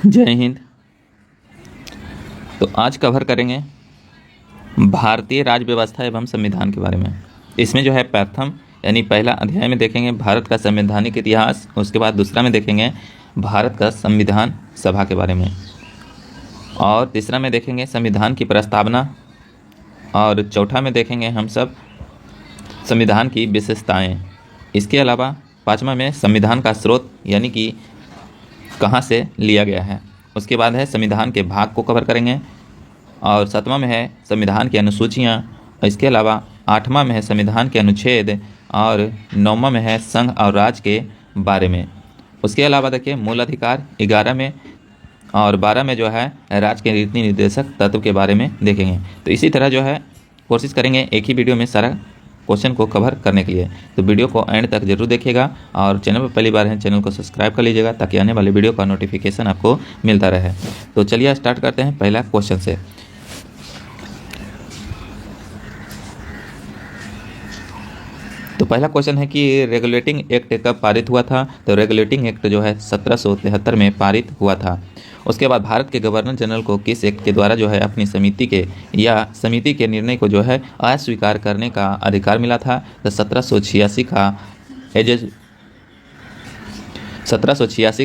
जय हिंद। तो आज कवर करेंगे भारतीय राज्य व्यवस्था एवं संविधान के बारे में। इसमें जो है प्रथम यानी पहला अध्याय में देखेंगे भारत का संवैधानिक इतिहास, उसके बाद दूसरा में देखेंगे भारत का संविधान सभा के बारे में, और तीसरा में देखेंगे संविधान की प्रस्तावना, और चौथा में देखेंगे हम सब संविधान की विशेषताएं। इसके अलावा पाँचवा में संविधान का स्रोत यानी कि कहाँ से लिया गया है। उसके बाद है संविधान के भाग को कवर करेंगे, और सातवां में है संविधान की अनुसूचियाँ। इसके अलावा आठवां में है संविधान के अनुच्छेद, और नौवां में है संघ और राज्य के बारे में। उसके अलावा देखिए मूल अधिकार 11 में, और 12 में जो है राज्य के नीति निर्देशक तत्व के बारे में देखेंगे। तो इसी तरह जो है कोशिश करेंगे एक ही वीडियो में सारा क्वेश्चन को कवर करने के लिए। तो वीडियो को एंड तक जरूर देखिएगा, और चैनल पर पहली बार है चैनल को सब्सक्राइब कर लीजिएगा ताकि आने वाले वीडियो का नोटिफिकेशन आपको मिलता रहे। तो चलिए स्टार्ट करते हैं पहला क्वेश्चन से। तो पहला क्वेश्चन है कि रेगुलेटिंग एक्ट कब पारित हुआ था। तो रेगुलेटिंग एक्ट जो है 1773 में पारित हुआ था। उसके बाद भारत के गवर्नर जनरल को किस एक्ट के द्वारा जो है अपनी समिति के निर्णय को जो है अस्वीकार करने का अधिकार मिला था। तो 1786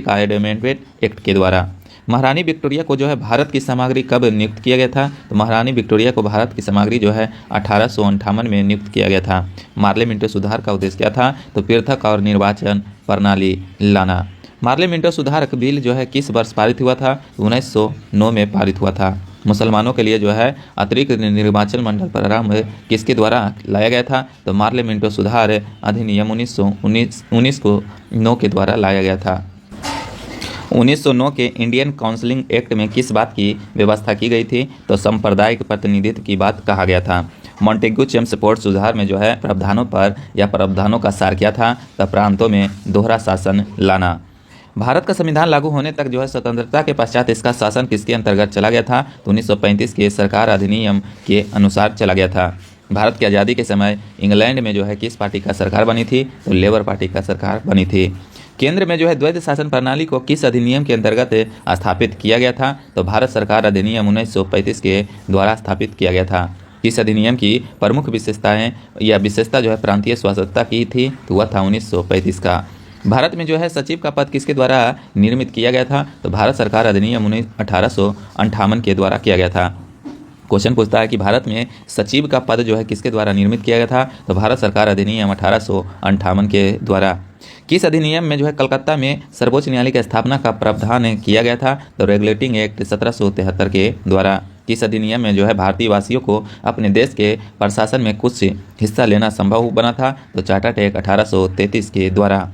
का एमेंडमेंट एक्ट के द्वारा। महारानी विक्टोरिया को जो है भारत की सामग्री कब नियुक्त किया गया था। तो महारानी विक्टोरिया को भारत की सामग्री जो है 1858 में नियुक्त किया गया था। पार्लियामेंट्री सुधार का उद्देश्य क्या था। तो पृथक और निर्वाचन प्रणाली लाना। पार्लियामेंट्री सुधार बिल जो है किस वर्ष पारित हुआ था। 1909 में पारित हुआ था। मुसलमानों के लिए जो है अतिरिक्त निर्वाचन मंडल प्रारंभ किसके द्वारा लाया गया था। तो पार्लियामेंट्री सुधार अधिनियम 1919 को 9 के द्वारा लाया गया था। 1909 के इंडियन काउंसिलिंग एक्ट में किस बात की व्यवस्था की गई थी। तो सांप्रदायिक प्रतिनिधित्व की बात कहा गया था। मॉन्टेग्यू चेम्सफोर्ड सुधार में जो है प्रावधानों पर या प्रावधानों का सार क्या था। तो प्रांतों में दोहरा शासन लाना। भारत का संविधान लागू होने तक जो है स्वतंत्रता के पश्चात इसका शासन किसके अंतर्गत चला गया था। तो 1935 के सरकार अधिनियम के अनुसार चला गया था। भारत की आज़ादी के समय इंग्लैंड में जो है किस पार्टी का सरकार बनी थी। तो लेबर पार्टी का सरकार बनी थी। केंद्र में जो है द्वैध शासन प्रणाली को किस अधिनियम के अंतर्गत स्थापित किया गया था। तो भारत सरकार अधिनियम 1935 के द्वारा स्थापित किया गया था। इस अधिनियम की प्रमुख विशेषताएं या विशेषता जो है प्रांतीय स्वायत्तता की थी। तो वह था 1935 का। भारत में जो है सचिव का पद किसके द्वारा निर्मित किया गया था। तो भारत सरकार अधिनियम 1858 के द्वारा किया गया था। क्वेश्चन पूछता है कि भारत में सचिव का पद जो है किसके द्वारा निर्मित किया गया था। तो भारत सरकार अधिनियम 1858 के द्वारा। किस अधिनियम में जो है कलकत्ता में सर्वोच्च न्यायालय की स्थापना का प्रावधान किया गया था। तो रेगुलेटिंग एक्ट 1773 के द्वारा। किस अधिनियम में जो है भारतीय वासियों को अपने देश के प्रशासन में कुछ हिस्सा लेना संभव बना था। तो चार्टर एक्ट 1833 के द्वारा।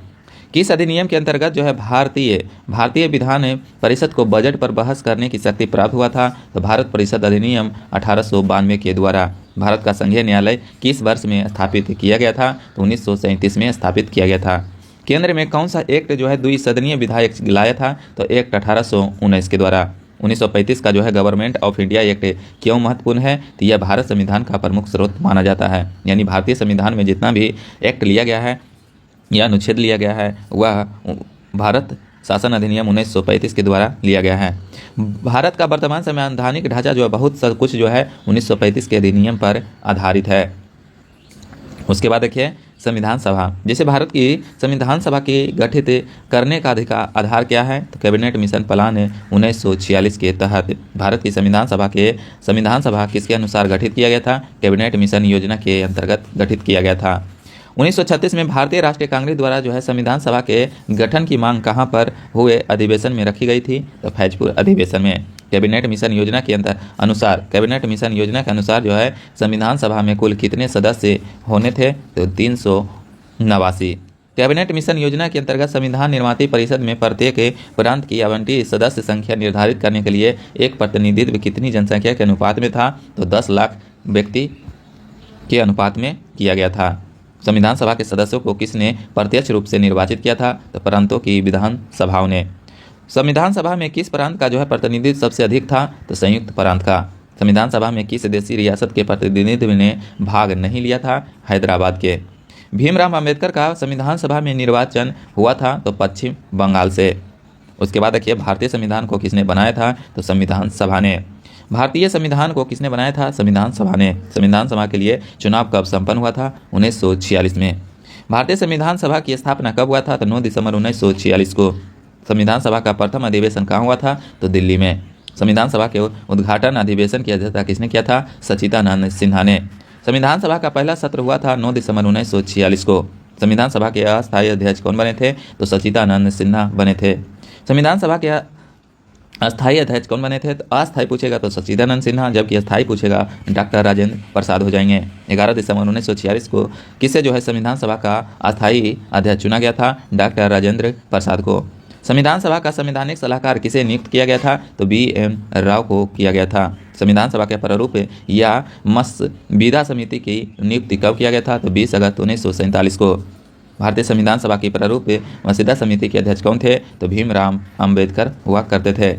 किस अधिनियम के अंतर्गत जो है भारतीय विधान परिषद को बजट पर बहस करने की शक्ति प्राप्त हुआ था। तो भारत परिषद अधिनियम 1892 के द्वारा। भारत का संघीय न्यायालय किस वर्ष में स्थापित किया गया था। तो 1937 में स्थापित किया गया था। केंद्र में कौन सा एक्ट जो है द्विसदनीय विधायक लाया था। तो एक्ट 1819 के द्वारा। 1935 का जो है गवर्नमेंट ऑफ इंडिया एक्ट क्यों महत्वपूर्ण है। तो यह भारत संविधान का प्रमुख स्रोत माना जाता है। यानी भारतीय संविधान में जितना भी एक्ट लिया गया है या अनुच्छेद लिया गया है वह भारत शासन अधिनियम 1935 के द्वारा लिया गया है। भारत का वर्तमान संवैधानिक ढांचा जो है बहुत सब कुछ जो है 1935 के अधिनियम पर आधारित है। उसके बाद देखिए संविधान सभा। जैसे भारत की संविधान सभा के गठित करने का आधार क्या है। तो कैबिनेट मिशन प्लान 1946 के तहत भारत की संविधान सभा किसके अनुसार गठित किया गया था। कैबिनेट मिशन योजना के अंतर्गत गठित किया गया था। 1936 में भारतीय राष्ट्रीय कांग्रेस द्वारा जो है संविधान सभा के गठन की मांग कहां पर हुए अधिवेशन में रखी गई थी। तो फैजपुर अधिवेशन में। कैबिनेट मिशन योजना के अनुसार जो है संविधान सभा में कुल कितने सदस्य होने थे। तो 389। कैबिनेट मिशन योजना के अंतर्गत संविधान निर्माता परिषद में प्रत्येक प्रांत की आवंटित सदस्य संख्या निर्धारित करने के लिए एक प्रतिनिधित्व कितनी जनसंख्या के अनुपात में था। तो 10 लाख व्यक्ति के अनुपात में किया गया था। संविधान सभा के सदस्यों को किसने प्रत्यक्ष रूप से निर्वाचित किया था। तो प्रांतों की विधान सभाओं ने। संविधान सभा में किस प्रांत का जो है प्रतिनिधित्व सबसे अधिक था। तो संयुक्त प्रांत का। संविधान सभा में किस देशी रियासत के प्रतिनिधित्व ने भाग नहीं लिया था। हैदराबाद के। भीमराव अंबेडकर का संविधान सभा में निर्वाचन हुआ था। तो पश्चिम बंगाल से। उसके बाद देखिए भारतीय संविधान को किसने बनाया था, तो संविधान सभा ने। भारतीय संविधान को किसने बनाया था, संविधान सभा ने। संविधान सभा के लिए चुनाव कब संपन्न हुआ था, 1946 में। भारतीय संविधान सभा की स्थापना कब हुआ था, तो 9 दिसंबर 1946 को। संविधान सभा का प्रथम अधिवेशन कहाँ हुआ था, तो दिल्ली में। संविधान सभा के उद्घाटन अधिवेशन की अध्यक्षता किसने किया था, सच्चिदानंद सिन्हा ने। संविधान सभा का पहला सत्र हुआ था 9 दिसंबर 1946 को। संविधान सभा के अस्थायी अध्यक्ष कौन बने थे, तो सच्चिदानंद सिन्हा बने थे। संविधान सभा के अस्थायी अध्यक्ष कौन बने थे, तो अस्थायी पूछेगा तो सच्चिदानंद सिन्हा, जबकि अस्थायी पूछेगा डॉक्टर राजेंद्र प्रसाद हो जाएंगे। 11 दिसंबर 1946 को किसे जो है संविधान सभा का अस्थायी अध्यक्ष चुना गया था, डॉक्टर राजेंद्र प्रसाद को। संविधान सभा का संवैधानिक सलाहकार किसे नियुक्त किया गया था, तो BM राव को किया गया था। संविधान सभा के प्रारूप या मसविदा समिति की नियुक्ति कब किया गया था, तो 20 अगस्त 1947 को। भारतीय संविधान सभा की प्रारूप मसविदा समिति के अध्यक्ष कौन थे, तो भीमराव अंबेडकर हुआ करते थे।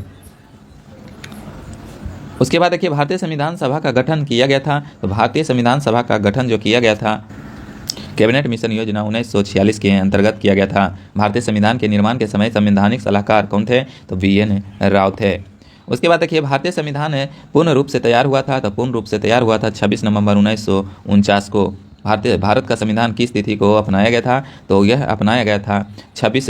उसके बाद देखिए भारतीय संविधान सभा का गठन किया गया था, तो भारतीय संविधान सभा का गठन जो किया गया था कैबिनेट मिशन योजना 1946 के अंतर्गत किया गया था। भारतीय संविधान के निर्माण के समय संवैधानिक सलाहकार कौन थे, तो BN राव थे। उसके बाद देखिए भारतीय संविधान पूर्ण रूप से तैयार हुआ था, तो पूर्ण रूप से तैयार हुआ था 26 नवंबर 1949 को। भारत का संविधान किस तिथि को अपनाया गया था, तो यह अपनाया गया था 26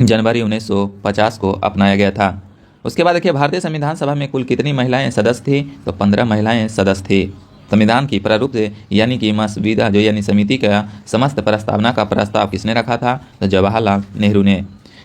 जनवरी 1950 को अपनाया गया था। उसके बाद देखिए भारतीय संविधान सभा में कुल कितनी महिलाएं सदस्य थी, तो 15 महिलाएं सदस्य थी। संविधान की प्रारूप यानी कि मसविदा जो यानी समिति का समस्त प्रस्तावना का प्रस्ताव किसने रखा था, तो जवाहरलाल नेहरू ने।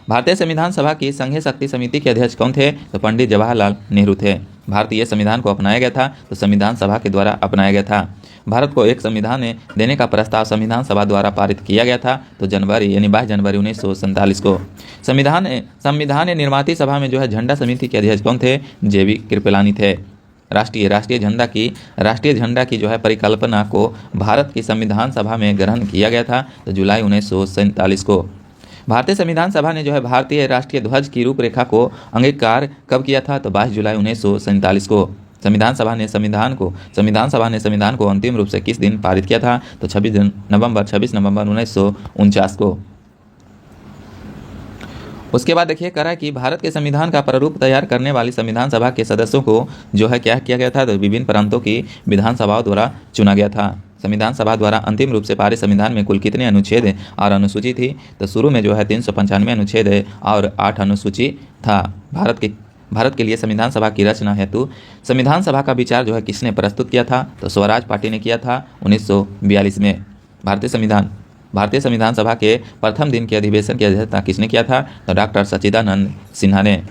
भारतीय संविधान सभा की संघीय शक्ति समिति के अध्यक्ष कौन थे, तो पंडित जवाहरलाल नेहरू थे। भारतीय संविधान को अपनाया गया था, तो संविधान सभा के द्वारा अपनाया गया था। भारत को एक संविधान देने का प्रस्ताव संविधान सभा द्वारा पारित किया गया था, तो जनवरी यानी 22 जनवरी 1947 को। संविधान निर्माती सभा में जो है झंडा समिति के अध्यक्ष कौन थे, JV कृपलानी थे। राष्ट्रीय झंडा की जो है परिकल्पना को भारत की संविधान सभा में ग्रहण किया गया था, तो जुलाई 1947 को। भारतीय संविधान सभा ने जो है भारतीय राष्ट्रीय ध्वज की रूपरेखा को अंगीकार कब किया था, तो 22 जुलाई 1947 को। संविधान सभा ने संविधान को अंतिम रूप से किस दिन पारित किया था, तो 26 नवंबर 1949 को। उसके बाद देखिए करा कि भारत के संविधान का प्रारूप तैयार करने वाली संविधान सभा के सदस्यों को जो है क्या किया गया था, तो विभिन्न प्रांतों की विधानसभाओं द्वारा चुना गया था। संविधान सभा द्वारा अंतिम रूप से पारित संविधान में कुल कितने अनुच्छेद और अनुसूची थी, तो शुरू में जो है 395 अनुच्छेद और 8 अनुसूची था। भारत के लिए संविधान सभा की रचना हेतु संविधान सभा का विचार जो है किसने प्रस्तुत किया था, तो स्वराज पार्टी ने किया था 1942 में। भारतीय संविधान सभा के प्रथम दिन के अधिवेशन की अध्यक्षता किसने किया था, तो डॉक्टर सच्चिदानंद सिन्हा ने।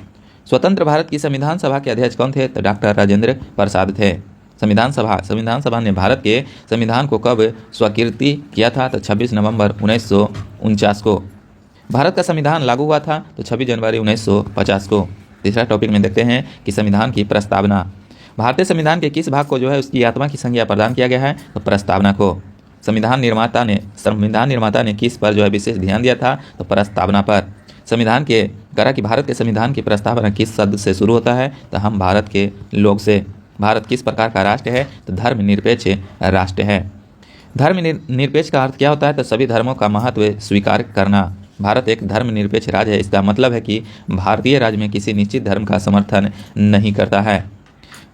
स्वतंत्र भारत की संविधान सभा के अध्यक्ष कौन थे, तो डॉक्टर राजेंद्र प्रसाद थे। संविधान सभा ने भारत के संविधान को कब स्वीकृति किया था, तो 26 नवंबर 1949 को। भारत का संविधान लागू हुआ था, तो 26 जनवरी 1950 को। तीसरा टॉपिक में देखते हैं कि संविधान की प्रस्तावना। भारतीय संविधान के किस भाग को जो है उसकी आत्मा की संज्ञा प्रदान किया गया है, तो प्रस्तावना को। संविधान निर्माता ने किस पर जो है विशेष ध्यान दिया था, तो प्रस्तावना पर। कि भारत के संविधान की प्रस्तावना किस शब्द से शुरू होता है, तो हम भारत के लोग से। भारत किस प्रकार का राष्ट्र है, तो धर्मनिरपेक्ष राष्ट्र है। धर्मनिरपेक्ष का अर्थ क्या होता है, तो सभी धर्मों का महत्व स्वीकार करना। भारत एक धर्मनिरपेक्ष राज्य है। इसका मतलब है कि भारतीय राज्य में किसी निश्चित धर्म का समर्थन नहीं करता है।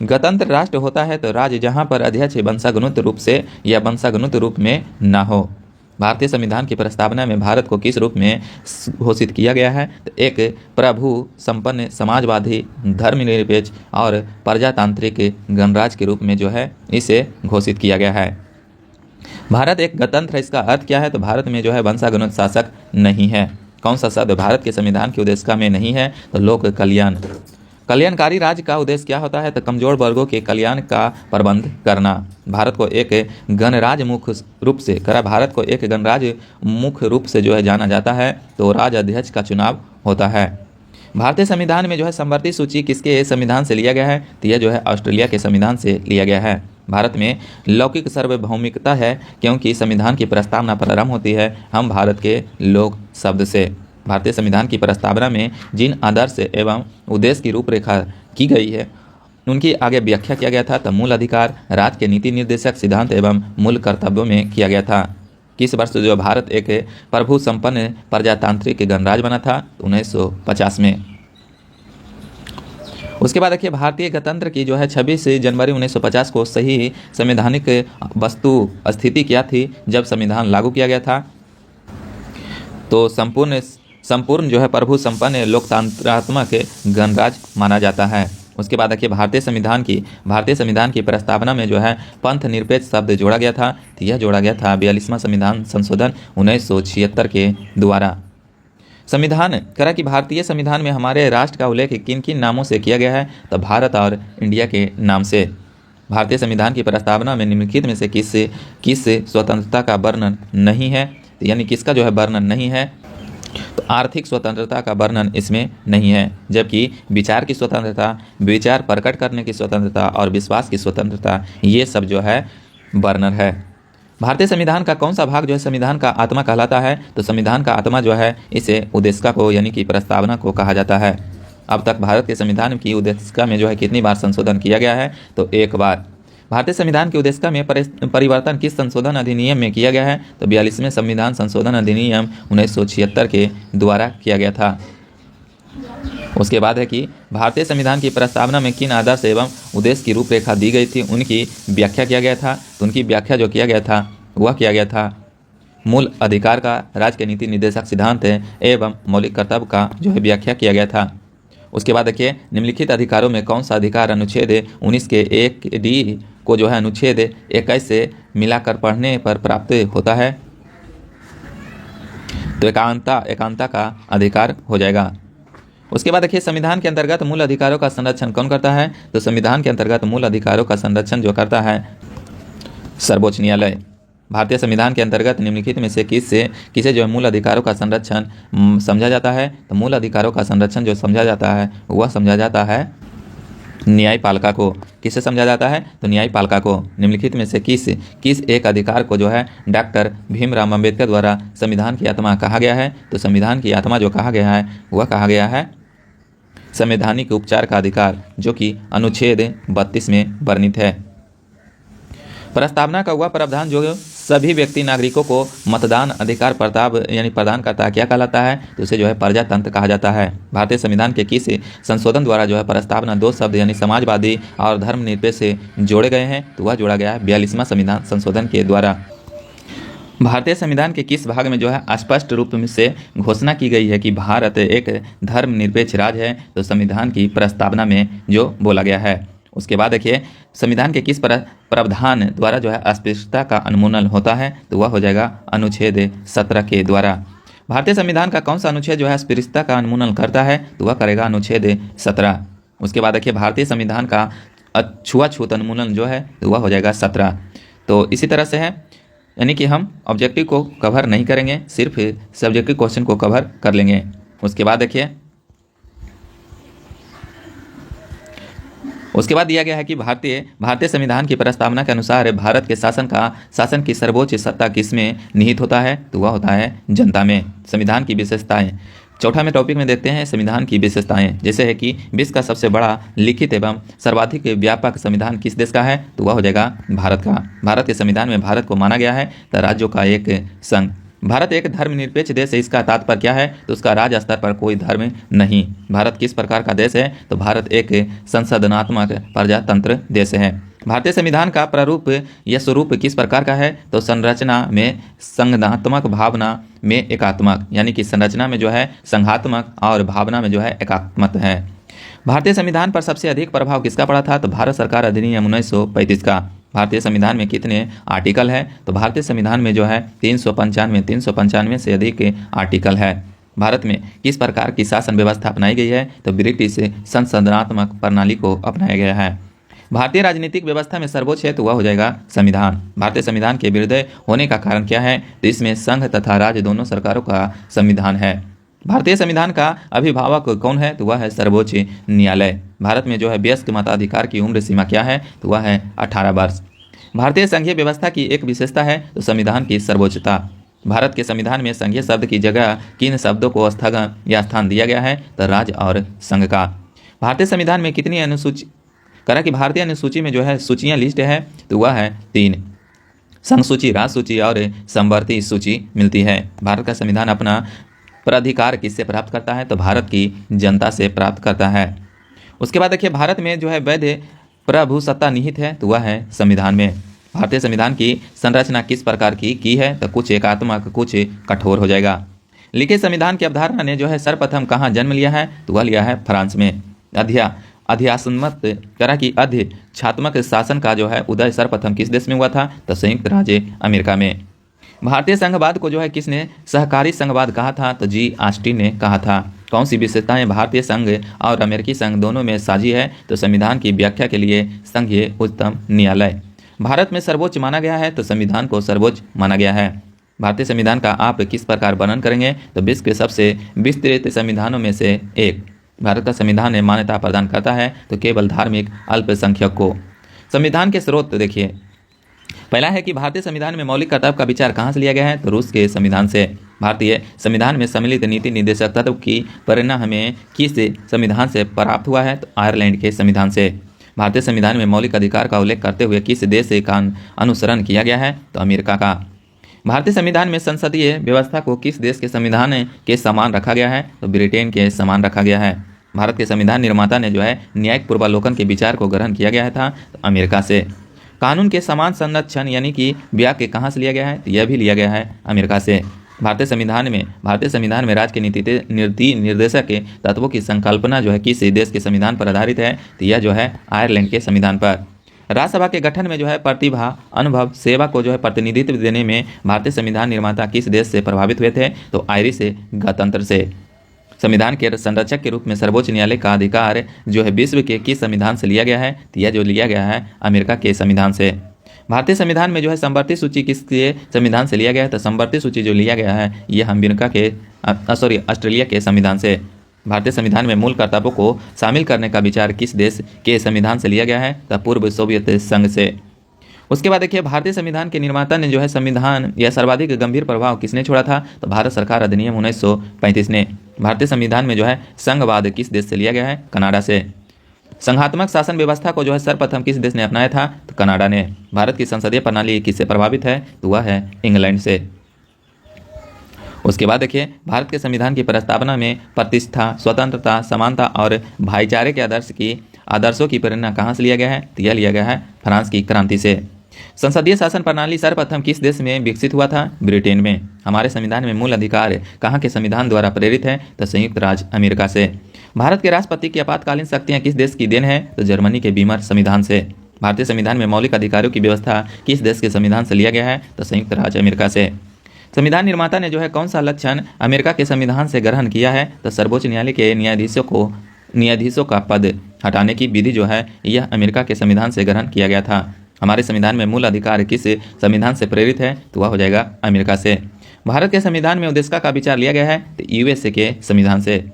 गणतंत्र राष्ट्र होता है तो राज्य जहां पर अध्यक्ष वंशानुगत रूप से या वंशानुगत रूप में न हो। भारतीय संविधान की प्रस्तावना में भारत को किस रूप में घोषित किया गया है, तो एक प्रभु संपन्न समाजवादी धर्मनिरपेक्ष और प्रजातांत्रिक गणराज्य के रूप में जो है इसे घोषित किया गया है। भारत एक गणतंत्र है, इसका अर्थ क्या है, तो भारत में जो है वंशानुगत शासक नहीं है। कौन सा शब्द भारत के संविधान की उद्देशिका में नहीं है, तो लोक कल्याणकारी राज्य का उद्देश्य क्या होता है, तो कमजोर वर्गों के कल्याण का प्रबंध करना। भारत को एक गणराज्य मुख्य रूप से जो है जाना जाता है, तो राज्य अध्यक्ष का चुनाव होता है। भारतीय संविधान में जो है समवर्ती सूची किसके संविधान से लिया गया है, तो यह जो है ऑस्ट्रेलिया के संविधान से लिया गया है। भारत में लौकिक सार्वभौमिकता है क्योंकि संविधान की प्रस्तावना प्रारंभ होती है हम भारत के लोग शब्द से। भारतीय संविधान की प्रस्तावना में जिन आदर्श एवं उद्देश्य की रूपरेखा की गई है उनकी आगे व्याख्या किया गया था, तो मूल अधिकार, राज्य के नीति निर्देशक सिद्धांत एवं मूल कर्तव्यों में किया गया था। किस वर्ष जो भारत एक प्रभु संपन्न प्रजातांत्रिक गणराज बना था? 1950 में। उसके बाद देखिए भारतीय गणतंत्र की जो है 26 जनवरी 1950 को सही संवैधानिक वस्तु स्थिति क्या थी जब संविधान लागू किया गया था? तो संपूर्ण जो है प्रभु संपन्न लोकतंत्रात्मक गणराज माना जाता है। उसके बाद देखिए भारतीय संविधान की प्रस्तावना में जो है पंथ निरपेक्ष शब्द जोड़ा गया था। तो यह जोड़ा गया था 42वां संविधान संशोधन 1976 के द्वारा। संविधान करा कि भारतीय संविधान में हमारे राष्ट्र का उल्लेख किन किन नामों से किया गया है? तो भारत और इंडिया के नाम से। भारतीय संविधान की प्रस्तावना में निम्नलिखित में से किस स्वतंत्रता का वर्णन नहीं है? तो यानी किसका जो है वर्णन नहीं है? तो आर्थिक स्वतंत्रता का वर्णन इसमें नहीं है, जबकि विचार की स्वतंत्रता, विचार प्रकट करने की स्वतंत्रता और विश्वास की स्वतंत्रता ये सब जो है वर्णन है। भारतीय संविधान का कौन सा भाग जो है संविधान का आत्मा कहलाता है? तो संविधान का आत्मा जो है इसे उद्देशिका को यानी कि प्रस्तावना को कहा जाता है। अब तक भारत के संविधान की उद्देशिका में जो है कितनी बार संशोधन किया गया है? तो एक बार। भारतीय संविधान की उद्देशिका में परिवर्तन किस संशोधन अधिनियम में किया गया है? तो 42वें संविधान संशोधन अधिनियम 1976 के द्वारा किया गया था। उसके बाद है कि भारतीय संविधान की प्रस्तावना में किन आदर्श एवं उद्देश्य की रूपरेखा दी गई थी, उनकी व्याख्या किया गया था। तो उनकी व्याख्या जो किया गया था वह किया गया था मूल अधिकार का, राज्य के नीति निर्देशक सिद्धांत एवं मौलिक कर्तव्य का जो है व्याख्या किया गया था। उसके बाद देखिए निम्नलिखित अधिकारों में कौन सा अधिकार अनुच्छेद 19 के 1D को जो है अनुच्छेद 21 से मिलाकर पढ़ने पर प्राप्त होता है? तो एकांता का अधिकार हो जाएगा। उसके बाद देखिए संविधान के अंतर्गत मूल अधिकारों का संरक्षण कौन करता है? तो संविधान के अंतर्गत मूल अधिकारों का संरक्षण जो करता है सर्वोच्च न्यायालय। भारतीय संविधान के अंतर्गत निम्नलिखित में से किसे जो है मूल अधिकारों का संरक्षण समझा जाता है? तो मूल अधिकारों का संरक्षण जो समझा जाता है वह समझा जाता है न्यायपालिका को। किसे समझा जाता है? तो न्यायपालिका को। निम्नलिखित में से किस एक अधिकार को जो है डॉक्टर भीमराव अम्बेडकर द्वारा संविधान की आत्मा कहा गया है? तो संविधान की आत्मा जो कहा गया है वह कहा गया है संवैधानिक उपचार का अधिकार, जो कि अनुच्छेद 32 में वर्णित है। प्रस्तावना का वह प्रावधान जो सभी व्यक्ति नागरिकों को मतदान अधिकार प्रदान करता है क्या कहलाता है? तो उसे जो है प्रजातंत्र कहा जाता है। भारतीय संविधान के किस संशोधन द्वारा जो है प्रस्तावना 2 शब्द यानी समाजवादी और धर्मनिरपेक्ष से जोड़े गए हैं? तो वह जोड़ा गया है 42वां संविधान संशोधन के द्वारा। भारतीय संविधान के किस भाग में जो है स्पष्ट रूप से घोषणा की गई है कि भारत एक धर्मनिरपेक्ष राज्य है? तो संविधान की प्रस्तावना में जो बोला गया है। उसके बाद देखिए संविधान के किस प्रावधान द्वारा जो है अस्पृश्यता का उन्मूलन होता है? तो वह हो जाएगा अनुच्छेद 17 के द्वारा। भारतीय संविधान का कौन सा अनुच्छेद जो है अस्पृश्यता का उन्मूलन करता है? तो वह करेगा अनुच्छेद 17। उसके बाद देखिए भारतीय संविधान का छुआछूत उन्मूलन जो है तो वह हो जाएगा 17। तो इसी तरह से है, यानी कि हम ऑब्जेक्टिव को कवर नहीं करेंगे, सिर्फ सब्जेक्टिव क्वेश्चन को कवर कर लेंगे। उसके बाद देखिए उसके बाद दिया गया है कि भारतीय संविधान की प्रस्तावना के अनुसार भारत के शासन की सर्वोच्च सत्ता किसमें निहित होता है? तो वह होता है जनता में। संविधान की विशेषताएं चौथा में टॉपिक में देखते हैं संविधान की विशेषताएं, जैसे है कि विश्व का सबसे बड़ा लिखित एवं सर्वाधिक व्यापक संविधान किस देश का है? तो वह हो जाएगा भारत का। भारत के संविधान में भारत को माना गया है तो राज्यों का एक संघ। भारत एक धर्मनिरपेक्ष देश है, इसका तात्पर्य क्या है? तो उसका राज्य स्तर पर कोई धर्म नहीं। भारत किस प्रकार का देश है? तो भारत एक संसदनात्मक प्रजातंत्र देश है। भारतीय संविधान का प्रारूप या स्वरूप किस प्रकार का है? तो संरचना में संघात्मक, भावना में एकात्मक, यानी कि संरचना में जो है संघात्मक और भावना में जो है एकात्मक है। भारतीय संविधान पर सबसे अधिक प्रभाव किसका पड़ा था? तो भारत सरकार अधिनियम 1935 का। भारतीय संविधान में कितने आर्टिकल है? तो भारतीय संविधान में जो है 395 से अधिक आर्टिकल है। भारत में किस प्रकार की शासन व्यवस्था अपनाई गई है? तो ब्रिटिश संसदनात्मक प्रणाली को अपनाया गया है। भारतीय राजनीतिक व्यवस्था में सर्वोच्च है तो वह हो जाएगा संविधान। भारतीय संविधान के विरुद्ध होने का कारण क्या है? तो इसमें संघ तथा राज्य दोनों सरकारों का संविधान है। भारतीय संविधान का अभिभावक कौन है? तो वह है सर्वोच्च न्यायालय। भारत में जो है वयस्क मताधिकार की उम्र सीमा क्या है? तो वह है 18 वर्ष। भारतीय संघीय व्यवस्था की एक विशेषता है तो संविधान की सर्वोच्चता। भारत के संविधान में संघीय शब्द की जगह किन शब्दों को स्थगन या स्थान दिया गया है? तो राज्य और संघ का। भारतीय संविधान में कितनी अनुसूची करा कि भारतीय अनुसूची में जो है सूचियाँ लिस्ट है तो वह है 3। संघ सूची, राज्य सूची और समवर्ती सूची मिलती है। भारत का संविधान अपना प्राधिकार किससे प्राप्त करता है? तो भारत की जनता से प्राप्त करता है। उसके बाद देखिए भारत में जो है वैध प्रभुसत्ता निहित है, तो वह है संविधान में। भारतीय संविधान की संरचना किस प्रकार की है? तो कुछ एकात्मक, कुछ कठोर हो जाएगा। लिखित संविधान की अवधारणा ने जो है सर्वप्रथम कहाँ जन्म लिया है? तो वह लिया है फ्रांस में। अध्यात्मक तरह की अध्यक्षात्मक शासन का जो है उदय सर्वप्रथम किस देश में हुआ था? तो संयुक्त राज्य अमेरिका में। भारतीय संघवाद को जो है किसने सहकारी संघवाद कहा था? तो जी ऑस्टिन ने कहा था। कौन सी विशेषताएं भारतीय संघ और अमेरिकी संघ दोनों में साझी है? तो संविधान की व्याख्या के लिए संघीय उच्चतम न्यायालय। भारत में सर्वोच्च माना गया है, तो संविधान को सर्वोच्च माना गया है। भारतीय संविधान का आप किस प्रकार वर्णन करेंगे? तो विश्व के सबसे विस्तृत संविधानों में से एक। भारत का संविधान मान्यता प्रदान करता है तो केवल धार्मिक अल्पसंख्यक को। संविधान के स्रोत देखिए, पहला है कि भारतीय संविधान में मौलिक कर्तव्य का विचार कहाँ से लिया गया है? तो रूस के संविधान से। भारतीय संविधान में सम्मिलित नीति निर्देशक तत्व की प्रेरणा हमें किस संविधान से प्राप्त हुआ है? तो आयरलैंड के संविधान से। भारतीय संविधान में मौलिक अधिकार का उल्लेख करते हुए किस देश का अनुसरण किया गया है? तो अमेरिका का। भारतीय संविधान में संसदीय व्यवस्था को किस देश के संविधान के समान रखा गया है? तो ब्रिटेन के समान रखा गया है। भारत के संविधान निर्माता ने जो है न्यायिक पूर्वावलोकन के विचार को ग्रहण किया गया था, तो अमेरिका से। कानून के समान संरक्षण यानी कि व्याख्या कहाँ से लिया गया है? तो यह भी लिया गया है अमेरिका से। भारतीय संविधान में राज्य के नीति निर्देशक के तत्वों की संकल्पना जो है किस देश के संविधान पर आधारित है? तो यह जो है आयरलैंड के संविधान पर। राज्यसभा के गठन में जो है प्रतिभा, अनुभव, सेवा को जो है प्रतिनिधित्व देने में भारतीय संविधान निर्माता किस देश से प्रभावित हुए थे? तो आयरिश गणतंत्र से। संविधान के संरक्षक के रूप में सर्वोच्च न्यायालय का अधिकार जो है विश्व के किस संविधान से लिया गया है? तो यह जो लिया गया है अमेरिका के संविधान से। भारतीय संविधान में जो है समवर्ती सूची किसके संविधान से लिया गया है? तो समवर्ती सूची जो लिया गया है यह ऑस्ट्रेलिया के संविधान से। भारतीय संविधान में मूल कर्तव्यों को शामिल करने का विचार किस देश के संविधान से लिया गया है? तो पूर्व सोवियत संघ से। उसके बाद देखिए भारतीय संविधान के निर्माता ने जो है संविधान या सर्वाधिक गंभीर प्रभाव किसने छोड़ा था? तो भारत सरकार अधिनियम 1935 ने। भारतीय संविधान में जो है संघवाद किस देश से लिया गया है? कनाडा से। संघात्मक शासन व्यवस्था को जो है सर्वप्रथम किस देश ने अपनाया था? तो कनाडा ने। भारत की संसदीय प्रणाली किससे प्रभावित है? तो वह है इंग्लैंड से। उसके बाद देखिए भारत के संविधान की प्रस्तावना में प्रतिष्ठा, स्वतंत्रता, समानता और भाईचारे के आदर्शों की प्रेरणा कहाँ से लिया गया है? तो यह लिया गया है फ्रांस की क्रांति से। संसदीय शासन प्रणाली सर्वप्रथम किस देश में विकसित हुआ था? ब्रिटेन में। हमारे संविधान में मूल अधिकार कहाँ के संविधान द्वारा प्रेरित है? तो संयुक्त राज्य अमेरिका से। भारत के राष्ट्रपति की आपातकालीन शक्तियाँ किस देश की देन है? तो जर्मनी के बीमर संविधान से। भारतीय संविधान में मौलिक अधिकारों की व्यवस्था किस देश के संविधान से लिया गया है? तो संयुक्त राज्य अमेरिका से। संविधान निर्माता ने जो है कौन सा लक्षण अमेरिका के संविधान से ग्रहण किया है? तो सर्वोच्च न्यायालय के न्यायाधीशों का पद हटाने की विधि जो है यह अमेरिका के संविधान से ग्रहण किया गया था। हमारे संविधान में मूल अधिकार किस संविधान से प्रेरित है? तो वह हो जाएगा अमेरिका से। भारत के संविधान में उद्देश्य का विचार लिया गया है? तो यूएसए के संविधान से।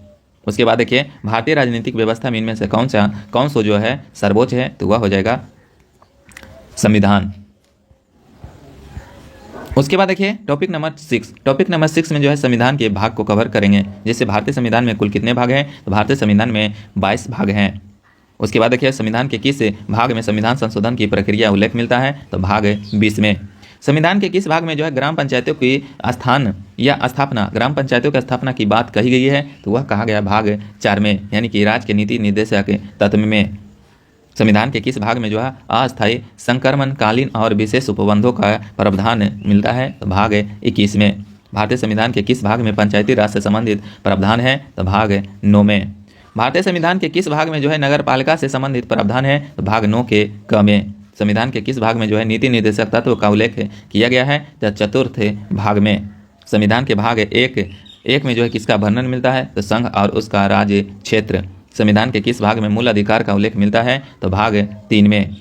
उसके बाद देखिए भारतीय राजनीतिक व्यवस्था में इनमें से कौन सो जो है सर्वोच्च है? तो वह हो जाएगा संविधान। उसके बाद देखिए टॉपिक नंबर 6 में जो है संविधान के भाग को कवर करेंगे। जैसे भारतीय संविधान में कुल कितने भाग हैं? तो भारतीय संविधान में 22 भाग हैं। उसके बाद देखिए संविधान के किस भाग में संविधान संशोधन की प्रक्रिया उल्लेख मिलता है? तो भाग 20 में। संविधान के किस भाग में जो है ग्राम पंचायतों की ग्राम पंचायतों की स्थापना की बात कही गई है? तो वह कहा गया भाग 4 में, यानी कि राज्य के नीति निर्देशक तत्व में। संविधान के किस भाग में जो है अस्थायी संक्रमणकालीन और विशेष उपबंधों का प्रावधान मिलता है? तो भाग 21 में। भारतीय संविधान के किस भाग में पंचायती राज से संबंधित प्रावधान है? तो भाग 9 में। भारतीय संविधान के किस भाग में जो है नगर पालिका से संबंधित प्रावधान है? तो भाग 9 के क में। संविधान के किस भाग में जो है नीति निर्देशक तत्व का उल्लेख किया गया है? तो चतुर्थ भाग में। संविधान के भाग एक में जो है किसका वर्णन मिलता है? तो संघ और उसका राज्य क्षेत्र। संविधान के किस भाग में मूल अधिकार का उल्लेख मिलता है? तो भाग 3 में।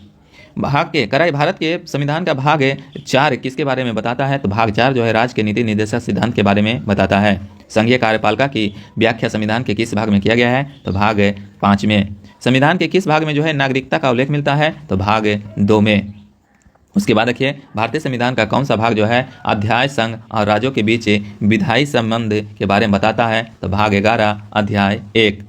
भारत के संविधान का भाग 4 किसके बारे में बताता है? तो भाग 4 जो है राज्य के नीति निर्देशक सिद्धांत के बारे में बताता है। संघीय कार्यपालिका की व्याख्या संविधान के किस भाग में किया गया है? तो भाग 5 में। संविधान के किस भाग में जो है नागरिकता का उल्लेख मिलता है? तो भाग 2 में। उसके बाद देखिए भारतीय संविधान का कौन सा भाग जो है अध्याय संघ और राज्यों के बीच विधायी संबंध के बारे में बताता है? तो भाग 11 अध्याय 1।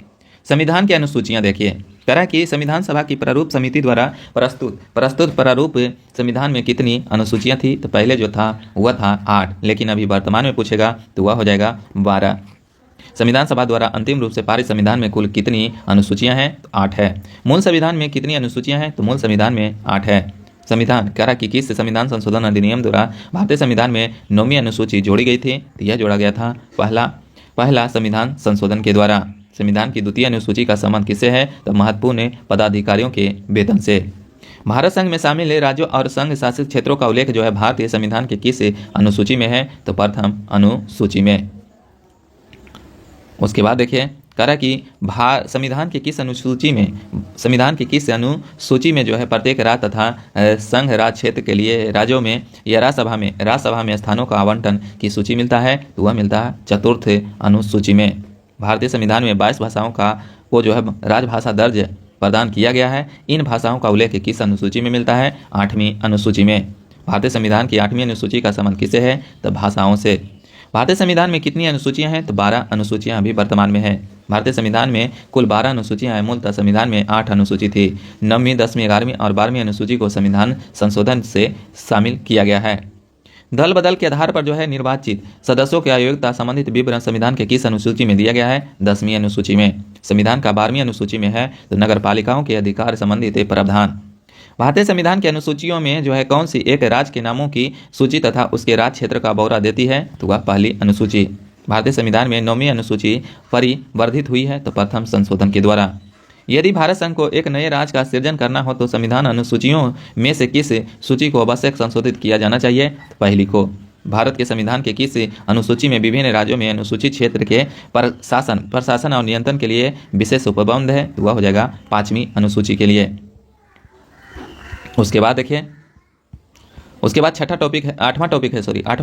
संविधान की अनुसूचियां देखिए। कह रहा है कि संविधान सभा की प्रारूप समिति द्वारा प्रस्तुत प्रारूप संविधान में कितनी अनुसूचियां थी? तो पहले जो था वह था 8, लेकिन अभी वर्तमान में पूछेगा तो वह हो जाएगा 12। संविधान सभा द्वारा अंतिम रूप से पारित संविधान में कुल कितनी अनुसूचियां हैं? तो 8 है। मूल संविधान में कितनी अनुसूचियां हैं? तो मूल संविधान में 8 है। संविधान कह रहा कि किस संविधान संशोधन अधिनियम द्वारा भारतीय संविधान में 9वीं अनुसूची जोड़ी गई थी? तो यह जोड़ा गया था पहला संविधान संशोधन के द्वारा। संविधान की द्वितीय अनुसूची का संबंध किससे है? तो महत्वपूर्ण पदाधिकारियों के वेतन से। भारत संघ में शामिल राज्यों और संघ शासित क्षेत्रों का उल्लेख जो है भारतीय संविधान के किस अनुसूची में है? तो प्रथम अनुसूची में। उसके बाद देखिए कह रहा कि संविधान की किस अनुसूची में जो है प्रत्येक राज्य तथा संघ राज क्षेत्र के लिए राज्यों में या राज्यसभा में स्थानों का आवंटन की सूची मिलता है? तो वह मिलता है चतुर्थ अनुसूची में। भारतीय संविधान में 22 भाषाओं को जो है राजभाषा दर्ज प्रदान किया गया है। इन भाषाओं का उल्लेख किस अनुसूची में मिलता है? 8वीं अनुसूची में। भारतीय संविधान की 8वीं अनुसूची का संबंध किससे है? तो भाषाओं से। भारतीय संविधान में कितनी अनुसूचियां हैं? तो 12 अनुसूचियां अभी वर्तमान में है। भारतीय संविधान में कुल 12 अनुसूचियां हैं। मूलतः संविधान में 8 अनुसूची थी। 9वीं, 10वीं, 11वीं और 12वीं अनुसूची को संविधान संशोधन से शामिल किया गया है। दल बदल के आधार पर जो है निर्वाचित सदस्यों की अयोग्यता संबंधित विवरण संविधान के किस अनुसूची में दिया गया है? 10वीं अनुसूची में। संविधान का 12वीं अनुसूची में है तो नगर पालिकाओं के अधिकार संबंधित प्रावधान। भारतीय संविधान की अनुसूचियों में जो है कौन सी एक राज्य के नामों की सूची तथा उसके राज्य क्षेत्र का ब्यौरा देती है? तो वह पहली अनुसूची। भारतीय संविधान में 9वीं अनुसूची परिवर्धित हुई है तो प्रथम संशोधन के द्वारा। यदि भारत संघ को एक नए राज्य का सृजन करना हो तो संविधान अनुसूचियों में से किस सूची को आवश्यक संशोधित किया जाना चाहिए? तो पहली को। भारत के संविधान के किस अनुसूची में विभिन्न राज्यों में अनुसूचित क्षेत्र के प्रशासन और नियंत्रण के लिए विशेष उपबंध है? तो वह हो जाएगा 5वीं अनुसूची के लिए। उसके बाद देखिए आठवां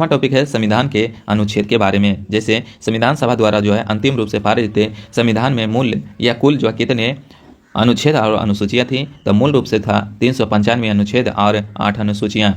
टॉपिक है संविधान के अनुच्छेद के बारे में। जैसे संविधान सभा द्वारा जो है अंतिम रूप से पारित संविधान में मूल या कुल जो कितने अनुच्छेद और अनुसूचियां थी? तो मूल रूप से था 395 अनुच्छेद और 8 अनुसूचियां।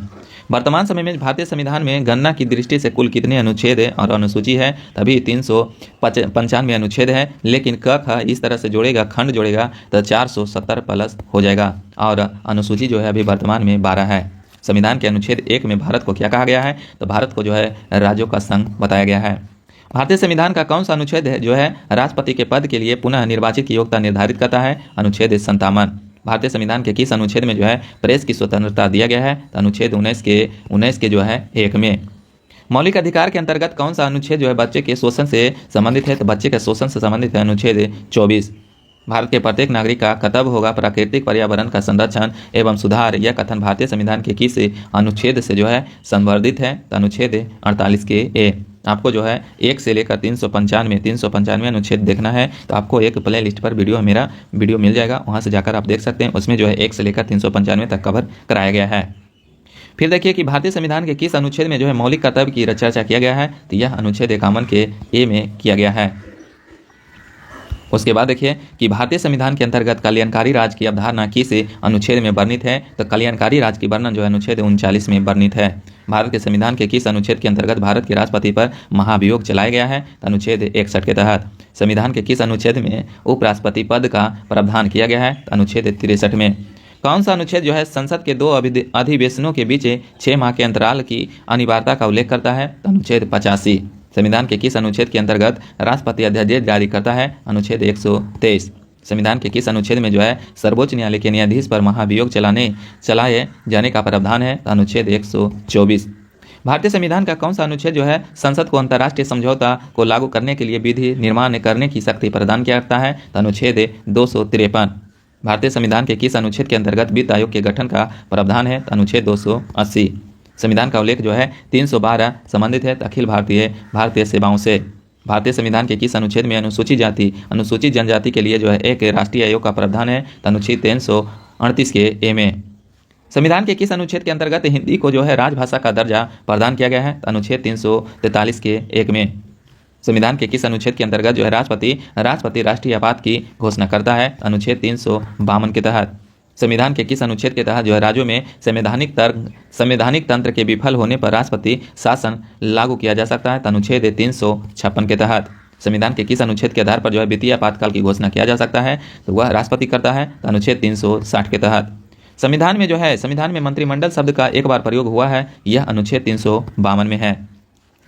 वर्तमान समय में भारतीय संविधान में गणना की दृष्टि से कुल कितने अनुच्छेद और अनुसूची है? तभी 395 अनुच्छेद है, लेकिन क इस तरह से जोड़ेगा, खंड जोड़ेगा तो 470 प्लस हो जाएगा। और अनुसूची जो है अभी वर्तमान में 12 है। संविधान के अनुच्छेद 1 में भारत को क्या कहा गया है? तो भारत को जो है राज्यों का संघ बताया गया है। भारतीय संविधान का कौन सा अनुच्छेद है जो है राष्ट्रपति के पद के लिए पुनः निर्वाचित की योग्यता निर्धारित करता है? अनुच्छेद 57। भारतीय संविधान के किस अनुच्छेद में जो है प्रेस की स्वतंत्रता दिया गया है? तो अनुच्छेद 19 के जो है 1 में। मौलिक अधिकार के अंतर्गत कौन सा अनुच्छेद जो है बच्चे के शोषण से संबंधित है? तो बच्चे के शोषण से संबंधित है अनुच्छेद 24। भारत के प्रत्येक नागरिक का कर्तव्य होगा प्राकृतिक पर्यावरण का संरक्षण एवं सुधार। यह कथन भारतीय संविधान के किस अनुच्छेद से जो है संवर्धित है? तो अनुच्छेद 48 के ए। आपको जो है 1 से लेकर 395 अनुच्छेद देखना है तो आपको एक प्ले लिस्ट पर मेरा वीडियो मिल जाएगा, वहाँ से जाकर आप देख सकते हैं। उसमें जो है 1 से लेकर 395 तक कवर कराया गया है। फिर देखिए कि भारतीय संविधान के किस अनुच्छेद में जो है मौलिक कर्तव्य की चर्चा किया गया है? तो यह अनुच्छेद 51 के ए में किया गया है। उसके बाद देखिए कि भारतीय संविधान के अंतर्गत कल्याणकारी राज्य की अवधारणा किस अनुच्छेद में वर्णित है? तो कल्याणकारी राज्य की वर्णन जो है अनुच्छेद 39 में वर्णित है। भारत के संविधान के किस अनुच्छेद के अंतर्गत भारत के राष्ट्रपति पर महाभियोग चलाया गया है? तो अनुच्छेद 61 के तहत। संविधान के किस अनुच्छेद में उपराष्ट्रपति पद का प्रावधान किया गया है? तो अनुच्छेद 63 में। कौन सा अनुच्छेद जो है संसद के 2 अधिवेशनों के बीच 6 माह के अंतराल की अनिवार्यता का उल्लेख करता है? तो अनुच्छेद 85। संविधान के किस अनुच्छेद के अंतर्गत राष्ट्रपति अध्यादेश जारी करता है? अनुच्छेद 123। संविधान के किस अनुच्छेद में जो है सर्वोच्च न्यायालय के न्यायाधीश पर महाभियोग चलाए जाने का प्रावधान है? तो अनुच्छेद 124। भारतीय संविधान का कौन सा अनुच्छेद जो है संसद को अंतर्राष्ट्रीय समझौता को लागू करने के लिए विधि निर्माण करने की शक्ति प्रदान किया जाता है? तो अनुच्छेद 253। भारतीय संविधान के किस अनुच्छेद के अंतर्गत वित्त आयोग के गठन का प्रावधान है? तो अनुच्छेद 280। संविधान का उल्लेख जो है 312 संबंधित है अखिल भारतीय सेवाओं से। भारतीय संविधान के किस अनुच्छेद में अनुसूचित जनजाति के लिए जो है एक राष्ट्रीय आयोग का प्रावधान है? तो अनुच्छेद 338 के ए में। संविधान के किस अनुच्छेद के अंतर्गत हिंदी को जो है राजभाषा का दर्जा प्रदान किया गया है? तो अनुच्छेद 343 के 1 में। संविधान के किस अनुच्छेद के अंतर्गत जो है राष्ट्रपति राष्ट्रीय आपात की घोषणा करता है? अनुच्छेद 352 के तहत। संविधान के किस अनुच्छेद के तहत जो है राज्यों में संवैधानिक तंत्र के विफल होने पर राष्ट्रपति शासन लागू किया जा सकता है? तो अनुच्छेद 356 के तहत। संविधान के किस अनुच्छेद के आधार पर जो है वित्तीय आपातकाल की घोषणा किया जा सकता है, तो वह राष्ट्रपति करता है, तो अनुच्छेद 360 के तहत। संविधान में जो है, संविधान में मंत्रिमंडल शब्द का एक बार प्रयोग हुआ है, यह अनुच्छेद 352 में है।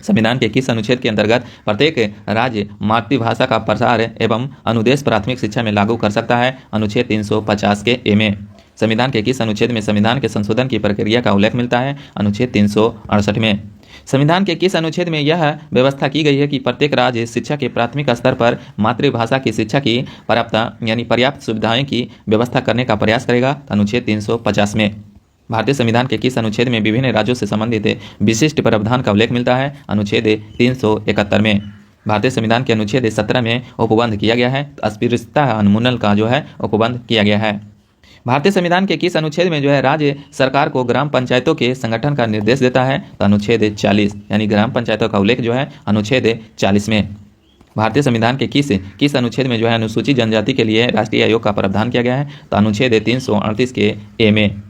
संविधान के किस अनुच्छेद के अंतर्गत प्रत्येक राज्य मातृभाषा का प्रसार एवं अनुदेश प्राथमिक शिक्षा में लागू कर सकता है, अनुच्छेद 350 के ए में। संविधान के किस अनुच्छेद में संविधान के संशोधन की प्रक्रिया का उल्लेख मिलता है, अनुच्छेद 368 में। संविधान के किस अनुच्छेद में यह व्यवस्था की गई है कि प्रत्येक राज्य शिक्षा के प्राथमिक स्तर पर मातृभाषा की शिक्षा की पर्याप्त सुविधाएं की व्यवस्था करने का प्रयास करेगा, अनुच्छेद 350 में। भारतीय संविधान के किस अनुच्छेद में विभिन्न राज्यों से संबंधित विशिष्ट प्रावधान का उल्लेख मिलता है, अनुच्छेद 371 में। भारतीय संविधान के अनुच्छेद 17 में उपबंध किया गया है, अस्पृश्यता उन्मूलन का जो है उपबंध किया गया है। भारतीय संविधान के किस अनुच्छेद में जो है राज्य सरकार को ग्राम पंचायतों के संगठन का निर्देश देता है, तो अनुच्छेद 40 यानी ग्राम पंचायतों का उल्लेख जो है अनुच्छेद 40 में। भारतीय संविधान के किस अनुच्छेद में जो है अनुसूचित जनजाति के लिए राष्ट्रीय आयोग का प्रावधान किया गया है, तो अनुच्छेद 338 के ए में।